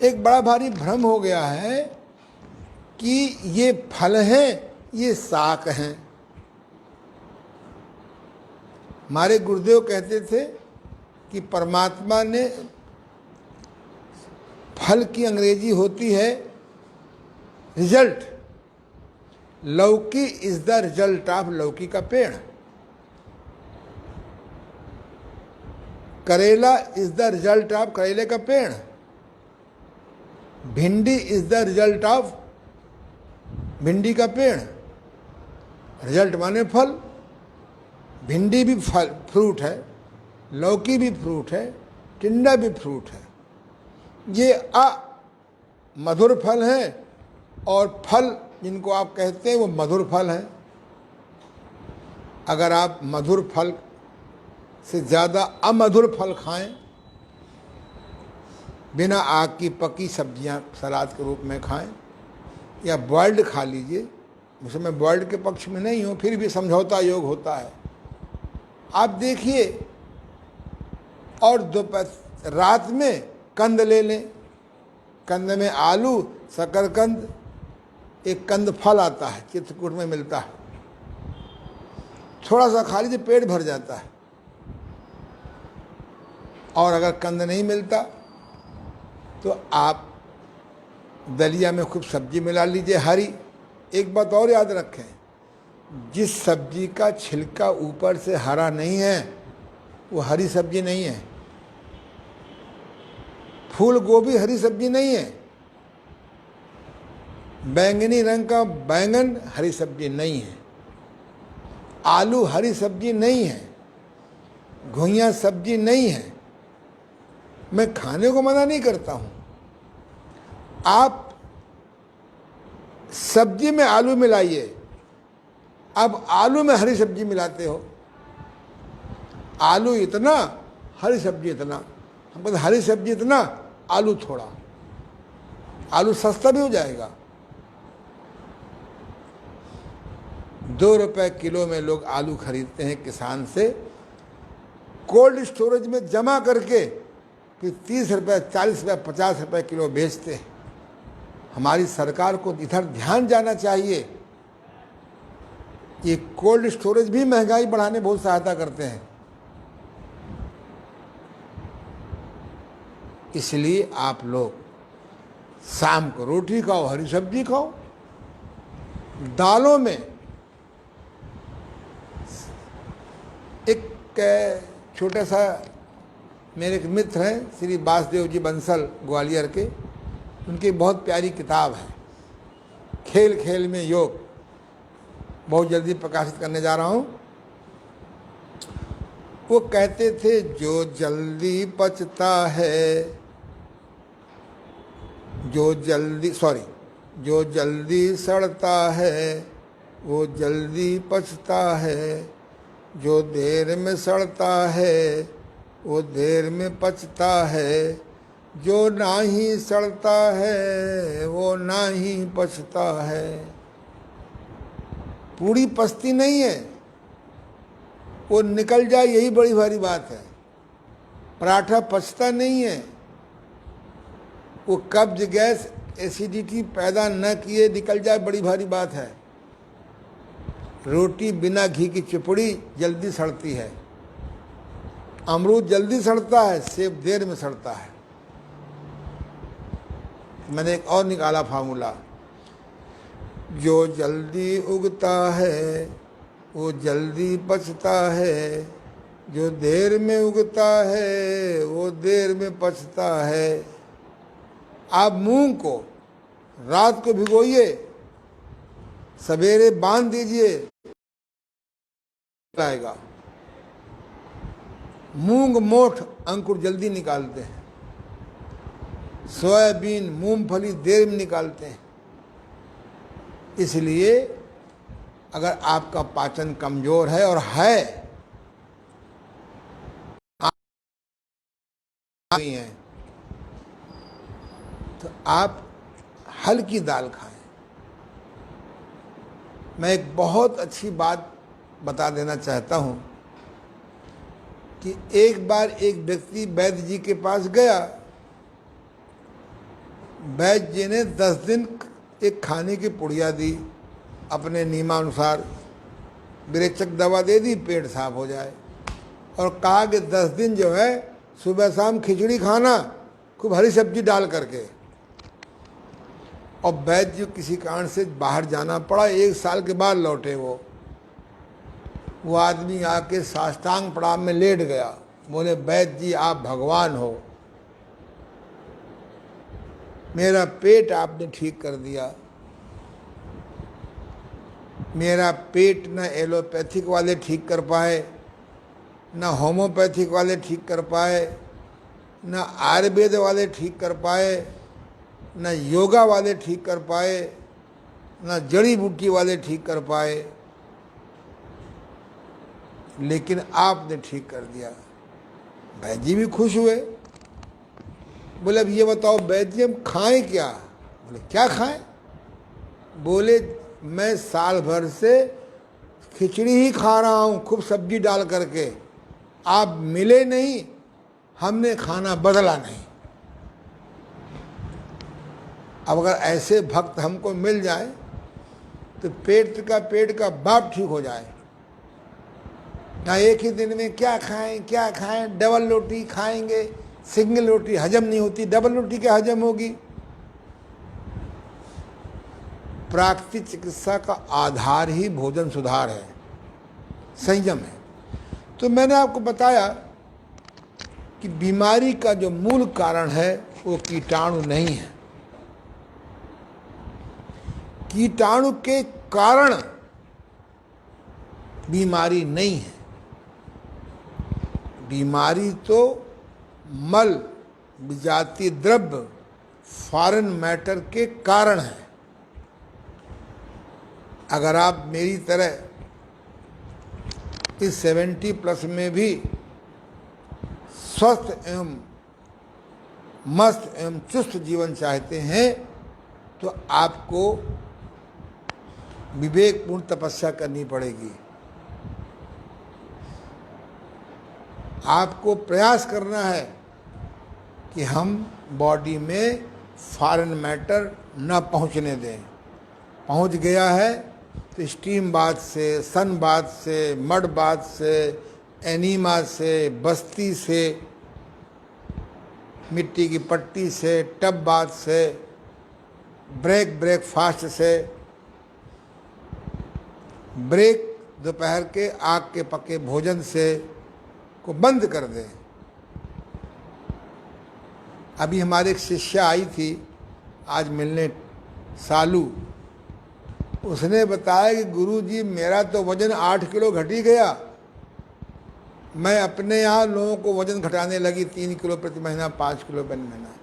एक बड़ा भारी भ्रम हो गया है कि ये फल हैं, ये शाक हैं। हमारे गुरुदेव कहते थे कि परमात्मा ने, फल की अंग्रेजी होती है रिजल्ट। लौकी इज द रिजल्ट ऑफ लौकी का पेड़। करेला इज द रिजल्ट ऑफ करेले का पेड़। भिंडी इज द रिजल्ट ऑफ भिंडी का पेड़। रिजल्ट माने फल। भिंडी भी फल फ्रूट है, लौकी भी फ्रूट है, टिंडा भी फ्रूट है। ये मधुर फल हैं और फल जिनको आप कहते हैं वो मधुर फल हैं। अगर आप मधुर फल से ज़्यादा अमधुर फल खाएं, बिना आग की पकी सब्जियां सलाद के रूप में खाएं, या बॉइल्ड खा लीजिए। वैसे मैं बॉइल्ड के पक्ष में नहीं हूँ, फिर भी समझौता योग होता है। आप देखिए, और दोपहर रात में कंद ले लें। कंद में आलू, शकरकंद, एक कंद फल आता है, चित्रकूट में मिलता है, थोड़ा सा खा लीजिए, पेट भर जाता है। और अगर कंद नहीं मिलता तो आप दलिया में खूब सब्जी मिला लीजिए हरी। एक बात और याद रखें, जिस सब्जी का छिलका ऊपर से हरा नहीं है वो हरी सब्जी नहीं है। फूल गोभी हरी सब्जी नहीं है, बैंगनी रंग का बैंगन हरी सब्जी नहीं है, आलू हरी सब्जी नहीं है, घुइयां सब्जी नहीं है। मैं खाने को मना नहीं करता हूं। आप सब्जी में आलू मिलाइए, अब आलू में हरी सब्जी मिलाते हो। आलू इतना, हरी सब्जी इतना। हम कहते हरी सब्जी इतना, आलू थोड़ा। आलू सस्ता भी हो जाएगा। 2 रुपए किलो में लोग आलू खरीदते हैं किसान से, कोल्ड स्टोरेज में जमा करके फिर 30 रुपए, 40 रुपए, 50 रुपए किलो बेचते हैं। हमारी सरकार को इधर ध्यान जाना चाहिए। ये कोल्ड स्टोरेज भी महंगाई बढ़ाने बहुत सहायता करते हैं। इसलिए आप लोग शाम को रोटी खाओ, हरी सब्जी खाओ। दालों में एक छोटा सा, मेरे एक मित्र हैं श्री वासुदेव जी बंसल ग्वालियर के, उनकी बहुत प्यारी किताब है खेल खेल में योग, बहुत जल्दी प्रकाशित करने जा रहा हूँ। वो कहते थे, जो जल्दी पचता है, जो जल्दी सड़ता है वो जल्दी पचता है, जो देर में सड़ता है वो देर में पचता है, जो ना ही सड़ता है वो ना ही पचता है। पूरी पचती नहीं है, वो निकल जाए यही बड़ी भारी बात है। पराठा पचता नहीं है, वो कब्ज, गैस, एसिडिटी पैदा न किए निकल जाए बड़ी भारी बात है। रोटी बिना घी की चिपड़ी जल्दी सड़ती है, अमरूद जल्दी सड़ता है, सेब देर में सड़ता है। मैंने एक और निकाला फार्मूला, जो जल्दी उगता है वो जल्दी पचता है, जो देर में उगता है वो देर में पचता है। आप मूंग को रात को भिगोइए, सवेरे बांध दीजिए, आएगा। मूंग मोठ अंकुर जल्दी निकालते हैं, सोयाबीन, मूंगफली देर में निकालते हैं। इसलिए अगर आपका पाचन कमजोर है, और है, तो आप हल्की दाल खाएं। मैं एक बहुत अच्छी बात बता देना चाहता हूं कि एक बार एक व्यक्ति वैद्य जी के पास गया। वैद्य जी ने 10 दिन एक खाने की पुड़िया दी, अपने नियमानुसार विरेचक दवा दे दी, पेट साफ हो जाए, और कहा कि 10 दिन जो है सुबह शाम खिचड़ी खाना, खूब हरी सब्जी डाल करके। और वैद्य जी किसी कारण से बाहर जाना पड़ा, 1 साल के बाद लौटे। वो आदमी आके साष्टांग प्रणाम में लेट गया, बोले, वैद्य जी आप भगवान हो, मेरा पेट आपने ठीक कर दिया। मेरा पेट न एलोपैथिक वाले ठीक कर पाए, न होम्योपैथिक वाले ठीक कर पाए, न आयुर्वेद वाले ठीक कर पाए, न योगा वाले ठीक कर पाए, ना जड़ी बूटी वाले ठीक कर पाए, लेकिन आपने ठीक कर दिया। वैद्य जी भी खुश हुए। बोले अब ये बताओ वैद्य जी हम खाएं क्या? बोले क्या खाएं? बोले मैं साल भर से खिचड़ी ही खा रहा हूँ खूब सब्जी डाल करके, आप मिले नहीं, हमने खाना बदला नहीं। अब अगर ऐसे भक्त हमको मिल जाए तो पेट का बाप ठीक हो जाए। ना एक ही दिन में क्या खाएं, डबल रोटी खाएंगे, सिंगल रोटी हजम नहीं होती, डबल रोटी क्या हजम होगी? प्राकृतिक चिकित्सा का आधार ही भोजन सुधार है, संयम है। तो मैंने आपको बताया कि बीमारी का जो मूल कारण है वो कीटाणु नहीं है। कीटाणु के कारण बीमारी नहीं है। बीमारी तो मल, विजातीय द्रव्य, फॉरेन मैटर के कारण है। अगर आप मेरी तरह इस 70+ में भी स्वस्थ एवं मस्त एवं चुस्त जीवन चाहते हैं तो आपको विवेकपूर्ण तपस्या करनी पड़ेगी। आपको प्रयास करना है कि हम बॉडी में फॉरेन मैटर न पहुंचने दें। पहुंच गया है तो स्टीम बाथ से, सन बाथ से, मड बाथ से, एनीमा से, बस्ती से, मिट्टी की पट्टी से, टब बाथ से, ब्रेकफास्ट से, ब्रेक दोपहर के आग के पके भोजन से को बंद कर दें। अभी हमारे एक शिष्या आई थी आज मिलने, सालू। उसने बताया कि गुरुजी मेरा तो वजन 8 किलो घट ही गया। मैं अपने यहाँ लोगों को वजन घटाने लगी 3 किलो प्रति महीना, 5 किलो प्रति महीना।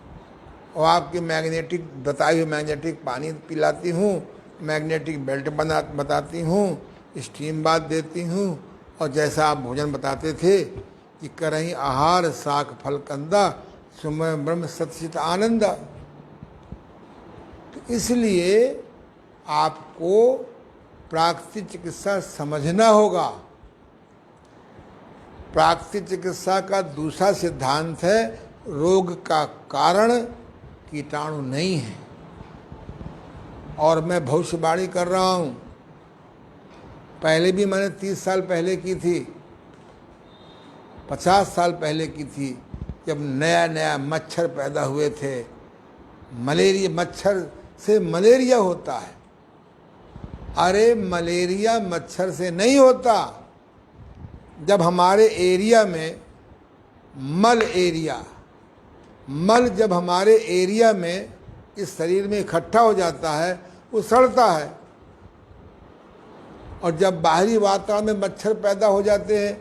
और आपकी मैग्नेटिक बताई हुई मैग्नेटिक पानी पिलाती हूँ, मैग्नेटिक बेल्ट बताती हूँ, स्टीम बाथ देती हूँ, और जैसा आप भोजन बताते थे कि करहीं आहार शाक फल कंदा, सुमय ब्रह्म सतचित आनंदा। तो इसलिए आपको प्राकृतिक चिकित्सा समझना होगा। प्राकृतिक चिकित्सा का दूसरा सिद्धांत है रोग का कारण कीटाणु नहीं है। और मैं भविष्यवाणी कर रहा हूँ, पहले भी मैंने 30 साल पहले की थी, 50 साल पहले की थी, जब नया नया मच्छर पैदा हुए थे। मलेरिया, मच्छर से मलेरिया होता है। अरे मलेरिया मच्छर से नहीं होता। जब हमारे एरिया में मल जब हमारे एरिया में इस शरीर में इकट्ठा हो जाता है वो सड़ता है, और जब बाहरी वातावरण में मच्छर पैदा हो जाते हैं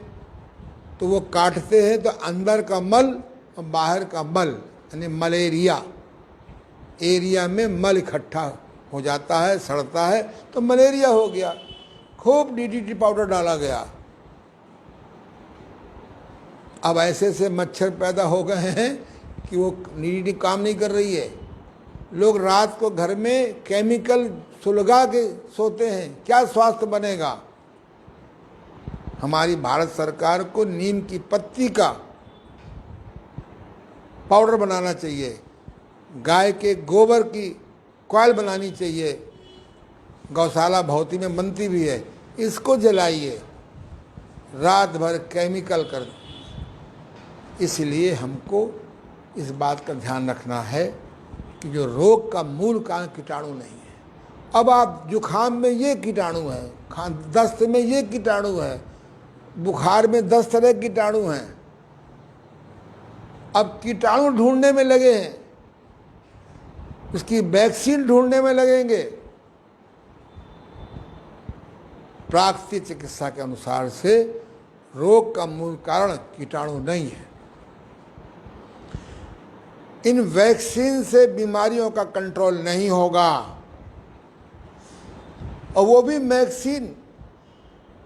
तो वो काटते हैं, तो अंदर का मल और बाहर का मल यानी मलेरिया, एरिया में मल इकट्ठा हो जाता है, सड़ता है, तो मलेरिया हो गया। खूब डीडीटी पाउडर डाला गया। अब ऐसे ऐसे मच्छर पैदा हो गए हैं कि वो डीडीटी काम नहीं कर रही है। लोग रात को घर में केमिकल सुलगा के सोते हैं, क्या स्वास्थ्य बनेगा? हमारी भारत सरकार को नीम की पत्ती का पाउडर बनाना चाहिए, गाय के गोबर की कॉयल बनानी चाहिए, गौशाला भौती में बनती भी है, इसको जलाइए, रात भर केमिकल कर। इसलिए हमको इस बात का ध्यान रखना है कि जो रोग का मूल कारण कीटाणु नहीं है। अब आप जुखाम में ये कीटाणु है, दस्त में ये कीटाणु है, बुखार में 10 तरह कीटाणु हैं। अब कीटाणु ढूंढने में लगे हैं, उसकी वैक्सीन ढूंढने में लगेंगे। प्राकृतिक चिकित्सा के अनुसार से रोग का मूल कारण कीटाणु नहीं है। इन वैक्सीन से बीमारियों का कंट्रोल नहीं होगा। और वो भी वैक्सीन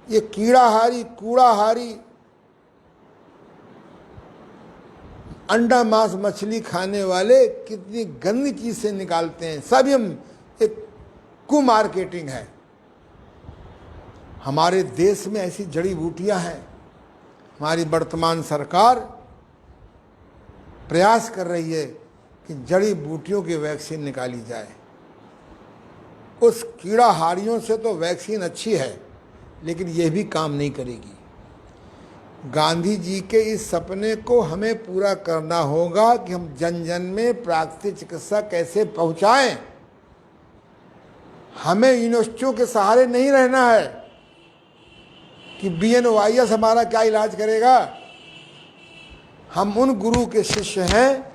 ये कीड़ाहारी कूड़ाहारी अंडा मांस मछली खाने वाले कितनी गंदी चीज से निकालते हैं। सब ये एक कुमार्केटिंग है। हमारे देश में ऐसी जड़ी बूटियां हैं। हमारी वर्तमान सरकार प्रयास कर रही है कि जड़ी बूटियों की वैक्सीन निकाली जाए। उस कीड़ाहारियों से तो वैक्सीन अच्छी है, लेकिन यह भी काम नहीं करेगी। गांधी जी के इस सपने को हमें पूरा करना होगा कि हम जन जन में प्राकृतिक चिकित्सा कैसे पहुंचाएं। हमें यूनिवर्सिटियों के सहारे नहीं रहना है कि BNYS हमारा क्या इलाज करेगा। हम उन गुरु के शिष्य हैं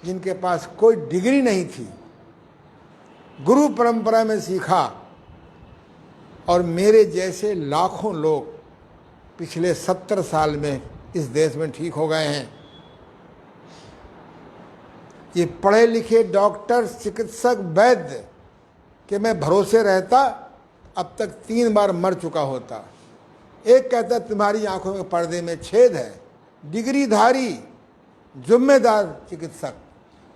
जिनके पास कोई डिग्री नहीं थी, गुरु परंपरा में सीखा, और मेरे जैसे लाखों लोग पिछले 70 साल में इस देश में ठीक हो गए हैं। ये पढ़े लिखे डॉक्टर, चिकित्सक, वैद्य के मैं भरोसे रहता अब तक 3 बार मर चुका होता। एक कहता तुम्हारी आंखों के पर्दे में छेद है, डिग्रीधारी जिम्मेदार चिकित्सक।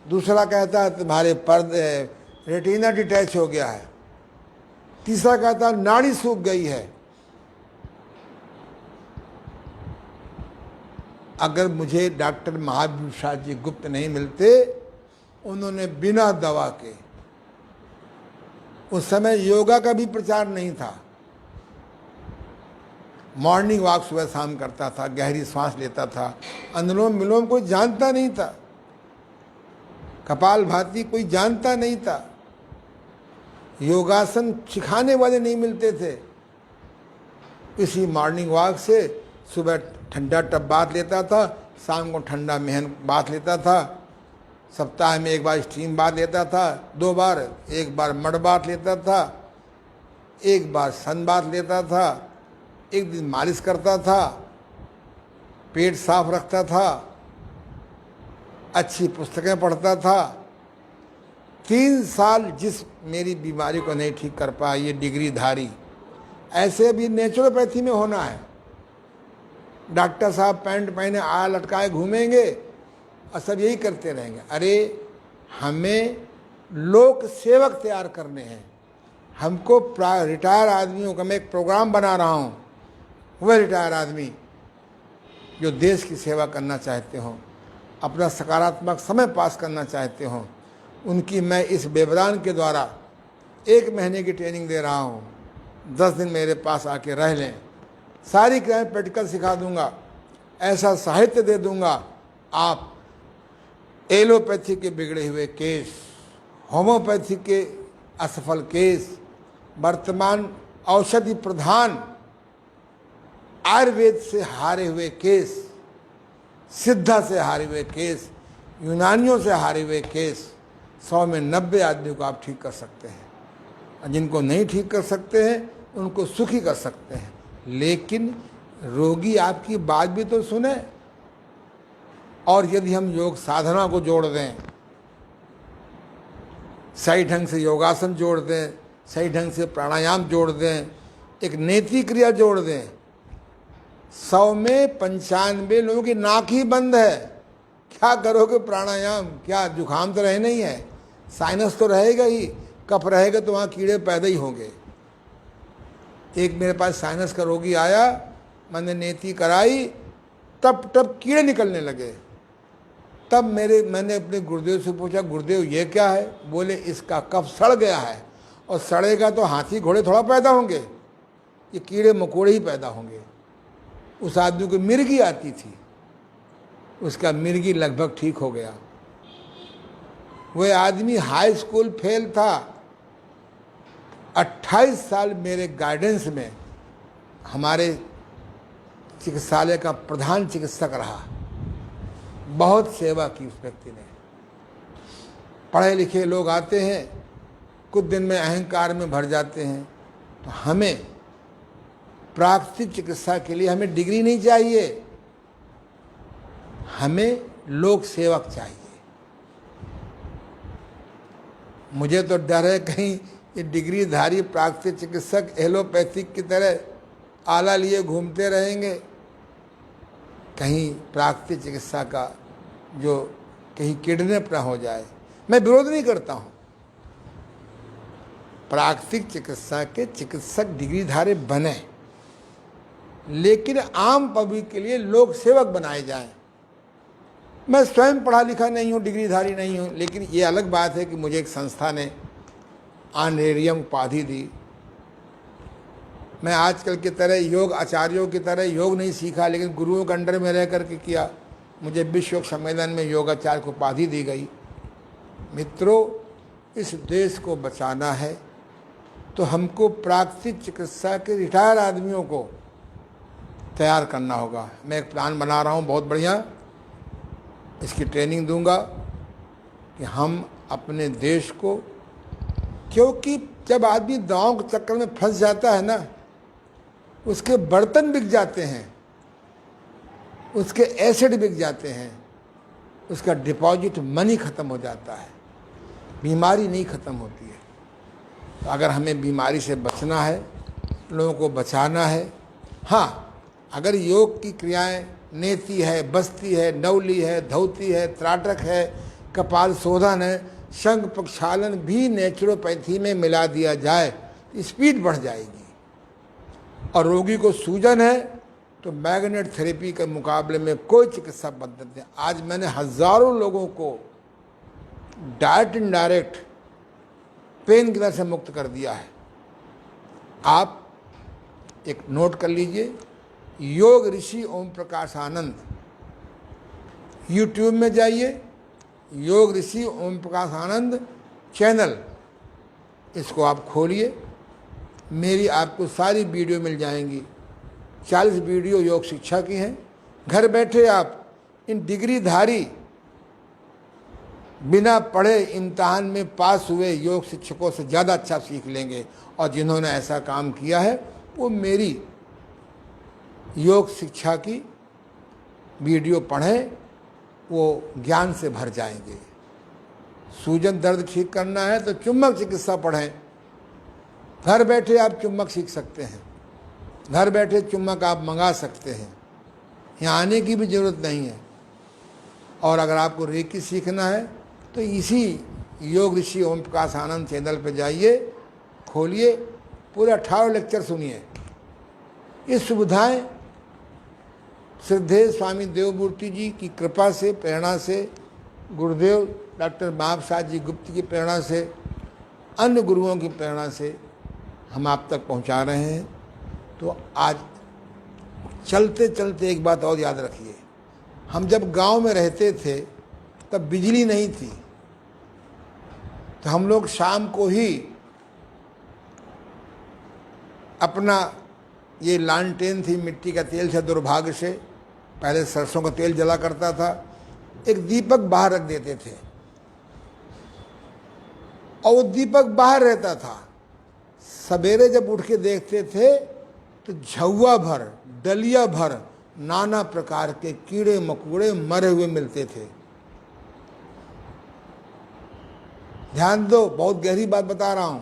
दूसरा कहता तुम्हारे पर्दे रेटिना डिटैच हो गया है। तीसरा कहता नाड़ी सूख गई है। अगर मुझे डॉक्टर महावीर प्रसाद जी गुप्त नहीं मिलते, उन्होंने बिना दवा के, उस समय योगा का भी प्रचार नहीं था, मॉर्निंग वॉक सुबह शाम करता था, गहरी सांस लेता था, अनुलोम विलोम कोई जानता नहीं था, कपालभाति कोई जानता नहीं था, योगासन सिखाने वाले नहीं मिलते थे। इसी मॉर्निंग वॉक से सुबह ठंडा टब बाथ लेता था, शाम को ठंडा मेहन बाथ लेता था, सप्ताह में 1 बार स्टीम बाथ लेता था, 2 बार, 1 बार मड बाथ लेता था, 1 बार सन बाथ लेता था, 1 दिन मालिश करता था, पेट साफ रखता था, अच्छी पुस्तकें पढ़ता था। 3 साल जिस मेरी बीमारी को नहीं ठीक कर पाया ये डिग्रीधारी, ऐसे भी नेचुरोपैथी में होना है। डॉक्टर साहब पैंट पहने आ लटकाए घूमेंगे और सब यही करते रहेंगे। अरे हमें लोक सेवक तैयार करने हैं। हमको रिटायर आदमियों का मैं एक प्रोग्राम बना रहा हूँ, वह रिटायर आदमी जो देश की सेवा करना चाहते हों, अपना सकारात्मक समय पास करना चाहते हों, उनकी मैं इस व्यवधान के द्वारा 1 महीने की ट्रेनिंग दे रहा हूँ। 10 दिन मेरे पास आके रह लें, सारी क्रियाएं प्रैक्टिकल सिखा दूंगा, ऐसा साहित्य दे दूंगा। आप एलोपैथी के बिगड़े हुए केस, होम्योपैथी के असफल केस, वर्तमान औषधि प्रधान आयुर्वेद से हारे हुए केस, सिद्धा से हारे हुए केस, यूनानियों से हारे हुए केस, 100 में 90 आदमियों को आप ठीक कर सकते हैं। और जिनको नहीं ठीक कर सकते हैं उनको सुखी कर सकते हैं। लेकिन रोगी आपकी बात भी तो सुने। और यदि हम योग साधना को जोड़ दें, सही ढंग से योगासन जोड़ दें, सही ढंग से प्राणायाम जोड़ दें, एक नेति क्रिया जोड़ दें, 100 में 95 लोगों की नाक ही बंद है। क्या करोगे प्राणायाम? क्या जुकाम तो रहना ही है, साइनस तो रहेगा ही, कफ रहेगा तो वहाँ कीड़े पैदा ही होंगे। एक मेरे पास साइनस का रोगी आया, मैंने नेति कराई, तब तब कीड़े निकलने लगे। तब मैंने अपने गुरुदेव से पूछा, गुरुदेव ये क्या है? बोले इसका कफ सड़ गया है, और सड़ेगा तो हाथी घोड़े थोड़ा पैदा होंगे, ये कीड़े मकोड़े ही पैदा होंगे। उस आदमी को मिर्गी आती थी, उसका मिर्गी लगभग ठीक हो गया। वह आदमी हाई स्कूल फेल था, 28 साल मेरे गाइडेंस में हमारे चिकित्सालय का प्रधान चिकित्सक रहा। बहुत सेवा की उस व्यक्ति ने। पढ़े लिखे लोग आते हैं, कुछ दिन में अहंकार में भर जाते हैं। तो हमें प्राकृतिक चिकित्सा के लिए हमें डिग्री नहीं चाहिए, हमें लोक सेवक चाहिए। मुझे तो डर है कहीं ये डिग्रीधारी प्राकृतिक चिकित्सक एलोपैथिक की तरह आला लिए घूमते रहेंगे, कहीं प्राकृतिक चिकित्सा का जो कहीं किडनैप ना हो जाए। मैं विरोध नहीं करता हूँ, प्राकृतिक चिकित्सा के चिकित्सक डिग्रीधारी बने, लेकिन आम पब्लिक के लिए लोक सेवक बनाए जाएं। मैं स्वयं पढ़ा लिखा नहीं हूँ, डिग्रीधारी नहीं हूँ, लेकिन ये अलग बात है कि मुझे एक संस्था ने ऑनरेरियम उपाधि दी। मैं आजकल की तरह योग आचार्यों की तरह योग नहीं सीखा, लेकिन गुरुओं के अंडर में रह करके किया। मुझे विश्व योग सम्मेलन में योगाचार्य को उपाधि दी गई। मित्रों, इस देश को बचाना है तो हमको प्राकृतिक चिकित्सा के रिटायर आदमियों को तैयार करना होगा। मैं एक प्लान बना रहा हूँ बहुत बढ़िया, इसकी ट्रेनिंग दूंगा कि हम अपने देश को, क्योंकि जब आदमी दवाओं के चक्कर में फंस जाता है ना, उसके बर्तन बिक जाते हैं, उसके एसिड बिक जाते हैं, उसका डिपॉजिट मनी ख़त्म हो जाता है, बीमारी नहीं ख़त्म होती है। तो अगर हमें बीमारी से बचना है, लोगों को बचाना है, हाँ, अगर योग की क्रियाएं नेति है, बस्ती है, नवली है, धौती है, त्राटक है, कपाल शोधन है, शंख प्रक्षालन भी नेचुरोपैथी में मिला दिया जाए तो स्पीड बढ़ जाएगी। और रोगी को सूजन है तो मैग्नेट थेरेपी के मुकाबले में कोई चिकित्सा पद्धति नहीं। आज मैंने हज़ारों लोगों को डायरेक्ट इनडायरेक्ट पेन किलर से मुक्त कर दिया है। आप एक नोट कर लीजिए, योग ऋषि ओम प्रकाश आनंद, यूट्यूब में जाइए, योग ऋषि ओम प्रकाश आनंद चैनल, इसको आप खोलिए, मेरी आपको सारी वीडियो मिल जाएंगी। 40 वीडियो योग शिक्षा की हैं। घर बैठे आप इन डिग्रीधारी, बिना पढ़े इम्तहान में पास हुए योग शिक्षकों से ज़्यादा अच्छा सीख लेंगे। और जिन्होंने ऐसा काम किया है वो मेरी योग शिक्षा की वीडियो पढ़ें, वो ज्ञान से भर जाएंगे। सूजन दर्द ठीक करना है तो चुम्बक चिकित्सा पढ़ें। घर बैठे आप चुम्बक सीख सकते हैं, घर बैठे चुम्बक आप मंगा सकते हैं, यहाँ आने की भी ज़रूरत नहीं है। और अगर आपको रेकी सीखना है तो इसी योग ऋषि ओम प्रकाश आनंद चैनल पर जाइए, खोलिए, पूरे 18 लेक्चर सुनिए। ये सुविधाएं श्रद्धेय स्वामी देवमूर्ति जी की कृपा से, प्रेरणा से, गुरुदेव डॉक्टर महाप्रसाद जी गुप्त की प्रेरणा से, अन्य गुरुओं की प्रेरणा से हम आप तक पहुंचा रहे हैं। तो आज चलते चलते एक बात और याद रखिए, हम जब गांव में रहते थे तब बिजली नहीं थी, तो हम लोग शाम को ही अपना, ये लालटेन थी मिट्टी का तेल से, दुर्भाग्य से पहले सरसों का तेल जला करता था, एक दीपक बाहर रख देते थे और वो दीपक बाहर रहता था। सवेरे जब उठ के देखते थे तो झौवा भर, डलिया भर नाना प्रकार के कीड़े मकोड़े मरे हुए मिलते थे। ध्यान दो, बहुत गहरी बात बता रहा हूं।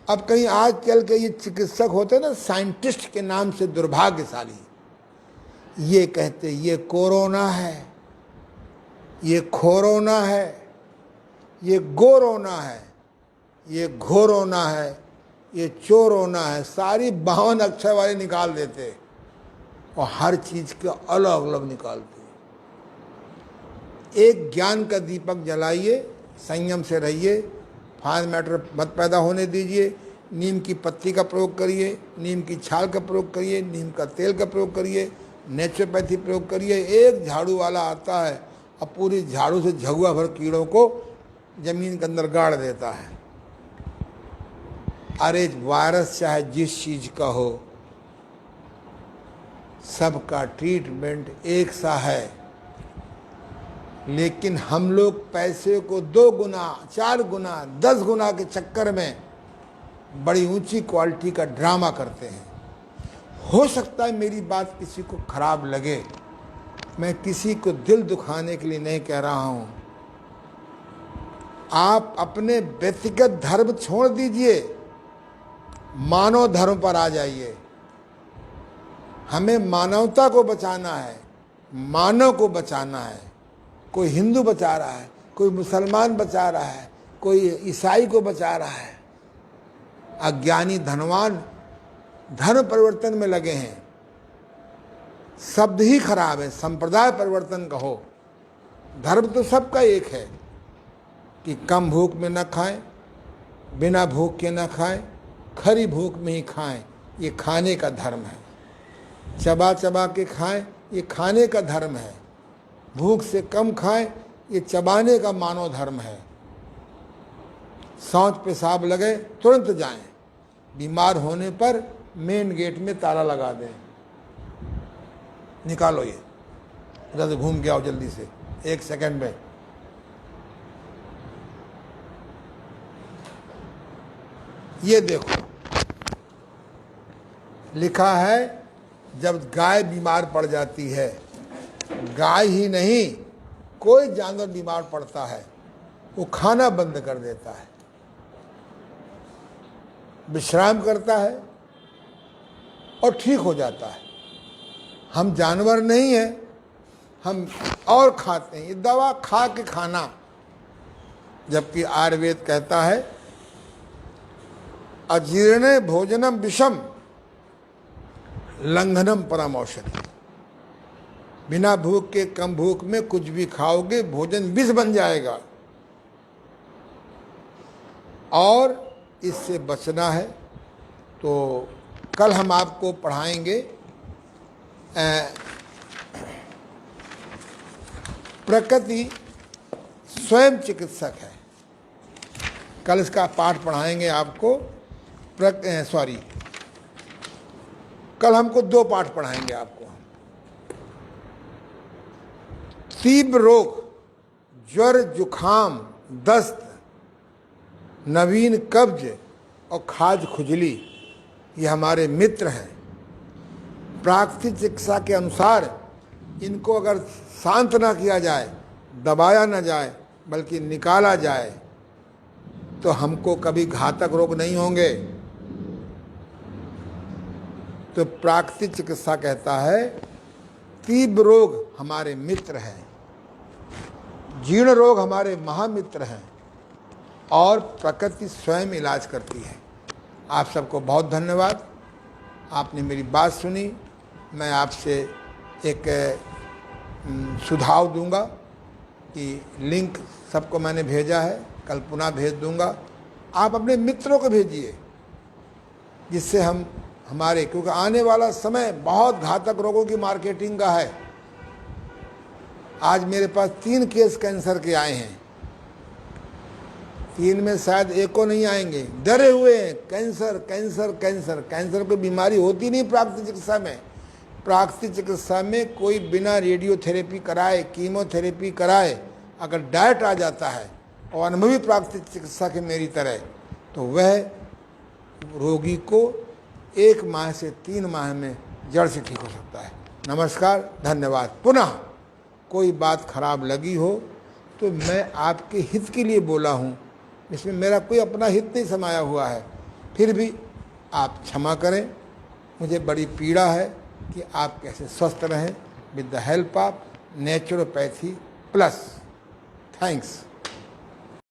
अब कहीं आजकल के ये चिकित्सक होते हैं ना, साइंटिस्ट के नाम से दुर्भाग्यशाली, ये कहते ये कोरोना है, ये खोरोना है, ये गोरोना है, ये घोरोना है, ये चोरोना है, सारी 52 अक्षर वाले निकाल देते और हर चीज के अलग अलग निकालते। एक ज्ञान का दीपक जलाइए, संयम से रहिए, फाइल मैटर मत पैदा होने दीजिए। नीम की पत्ती का प्रयोग करिए, नीम की छाल का प्रयोग करिए, नीम का तेल का प्रयोग करिए, नेचुरोपैथी प्रयोग करिए। एक झाड़ू वाला आता है और पूरी झाड़ू से झगुआ भर कीड़ों को जमीन के अंदर गाड़ देता है। अरे वायरस चाहे जिस चीज का हो, सबका ट्रीटमेंट एक सा है, लेकिन हम लोग पैसे को 2 गुना, 4 गुना, 10 गुना के चक्कर में बड़ी ऊंची क्वालिटी का ड्रामा करते हैं। हो सकता है मेरी बात किसी को खराब लगे, मैं किसी को दिल दुखाने के लिए नहीं कह रहा हूं, आप अपने व्यक्तिगत धर्म छोड़ दीजिए, मानव धर्म पर आ जाइए। हमें मानवता को बचाना है, मानव को बचाना है। कोई हिंदू बचा रहा है, कोई मुसलमान बचा रहा है, कोई ईसाई को बचा रहा है। अज्ञानी धनवान धर्म परिवर्तन में लगे हैं। शब्द ही खराब है, संप्रदाय परिवर्तन कहो। धर्म तो सबका एक है कि कम भूख में न खाएं, बिना भूख के न खाएं, खरी भूख में ही खाएं। ये खाने का धर्म है। चबा चबा के खाएं, ये खाने का धर्म है। भूख से कम खाएं, ये चबाने का मानव धर्म है। शौच पेशाब लगे तुरंत जाएं। बीमार होने पर मेन गेट में ताला लगा दें। निकालो ये, इधर से घूम के आओ जल्दी से, 1 सेकंड में। ये देखो लिखा है, जब गाय बीमार पड़ जाती है, गाय ही नहीं कोई जानवर बीमार पड़ता है, वो खाना बंद कर देता है, विश्राम करता है और ठीक हो जाता है। हम जानवर नहीं हैं, हम और खाते हैं। ये दवा खा के खाना, जबकि आयुर्वेद कहता है अजीर्णे भोजनम विषम लंघनम परम औषधि। बिना भूख के, कम भूख में कुछ भी खाओगे, भोजन विष बन जाएगा। और इससे बचना है तो कल हम आपको पढ़ाएंगे प्रकृति स्वयं चिकित्सक है। कल इसका पाठ पढ़ाएंगे आपको। कल हमको 2 पाठ पढ़ाएंगे आपको। तीव्र रोग, ज्वर, जुखाम, दस्त, नवीन कब्ज और खाज खुजली, ये हमारे मित्र हैं। प्राकृतिक चिकित्सा के अनुसार इनको अगर शांत ना किया जाए, दबाया ना जाए, बल्कि निकाला जाए, तो हमको कभी घातक रोग नहीं होंगे। तो प्राकृतिक चिकित्सा कहता है तीव्र रोग हमारे मित्र हैं, जीर्ण रोग हमारे महामित्र हैं, और प्रकृति स्वयं इलाज करती है। आप सबको बहुत धन्यवाद, आपने मेरी बात सुनी। मैं आपसे एक सुझाव दूंगा कि लिंक सबको मैंने भेजा है, कल पुनः भेज दूंगा। आप अपने मित्रों को भेजिए, जिससे हमारे, क्योंकि आने वाला समय बहुत घातक रोगों की मार्केटिंग का है। आज मेरे पास 3 केस कैंसर के आए हैं, 3 में शायद 1 को नहीं आएंगे। डरे हुए हैं, कैंसर कैंसर कैंसर। कैंसर कोई बीमारी होती नहीं प्राकृतिक चिकित्सा में। प्राकृतिक चिकित्सा में कोई बिना रेडियोथेरेपी कराए, कीमोथेरेपी कराए, अगर डाइट आ जाता है और अनुभवी प्राकृतिक चिकित्सा के मेरी तरह, तो वह रोगी को 1 माह से 3 माह में जड़ से ठीक हो सकता है। नमस्कार, धन्यवाद। पुनः कोई बात खराब लगी हो तो मैं आपके हित के लिए बोला हूँ, इसमें मेरा कोई अपना हित नहीं समाया हुआ है। फिर भी आप क्षमा करें, मुझे बड़ी पीड़ा है कि आप कैसे स्वस्थ रहें with the help of naturopathy plus. Thanks.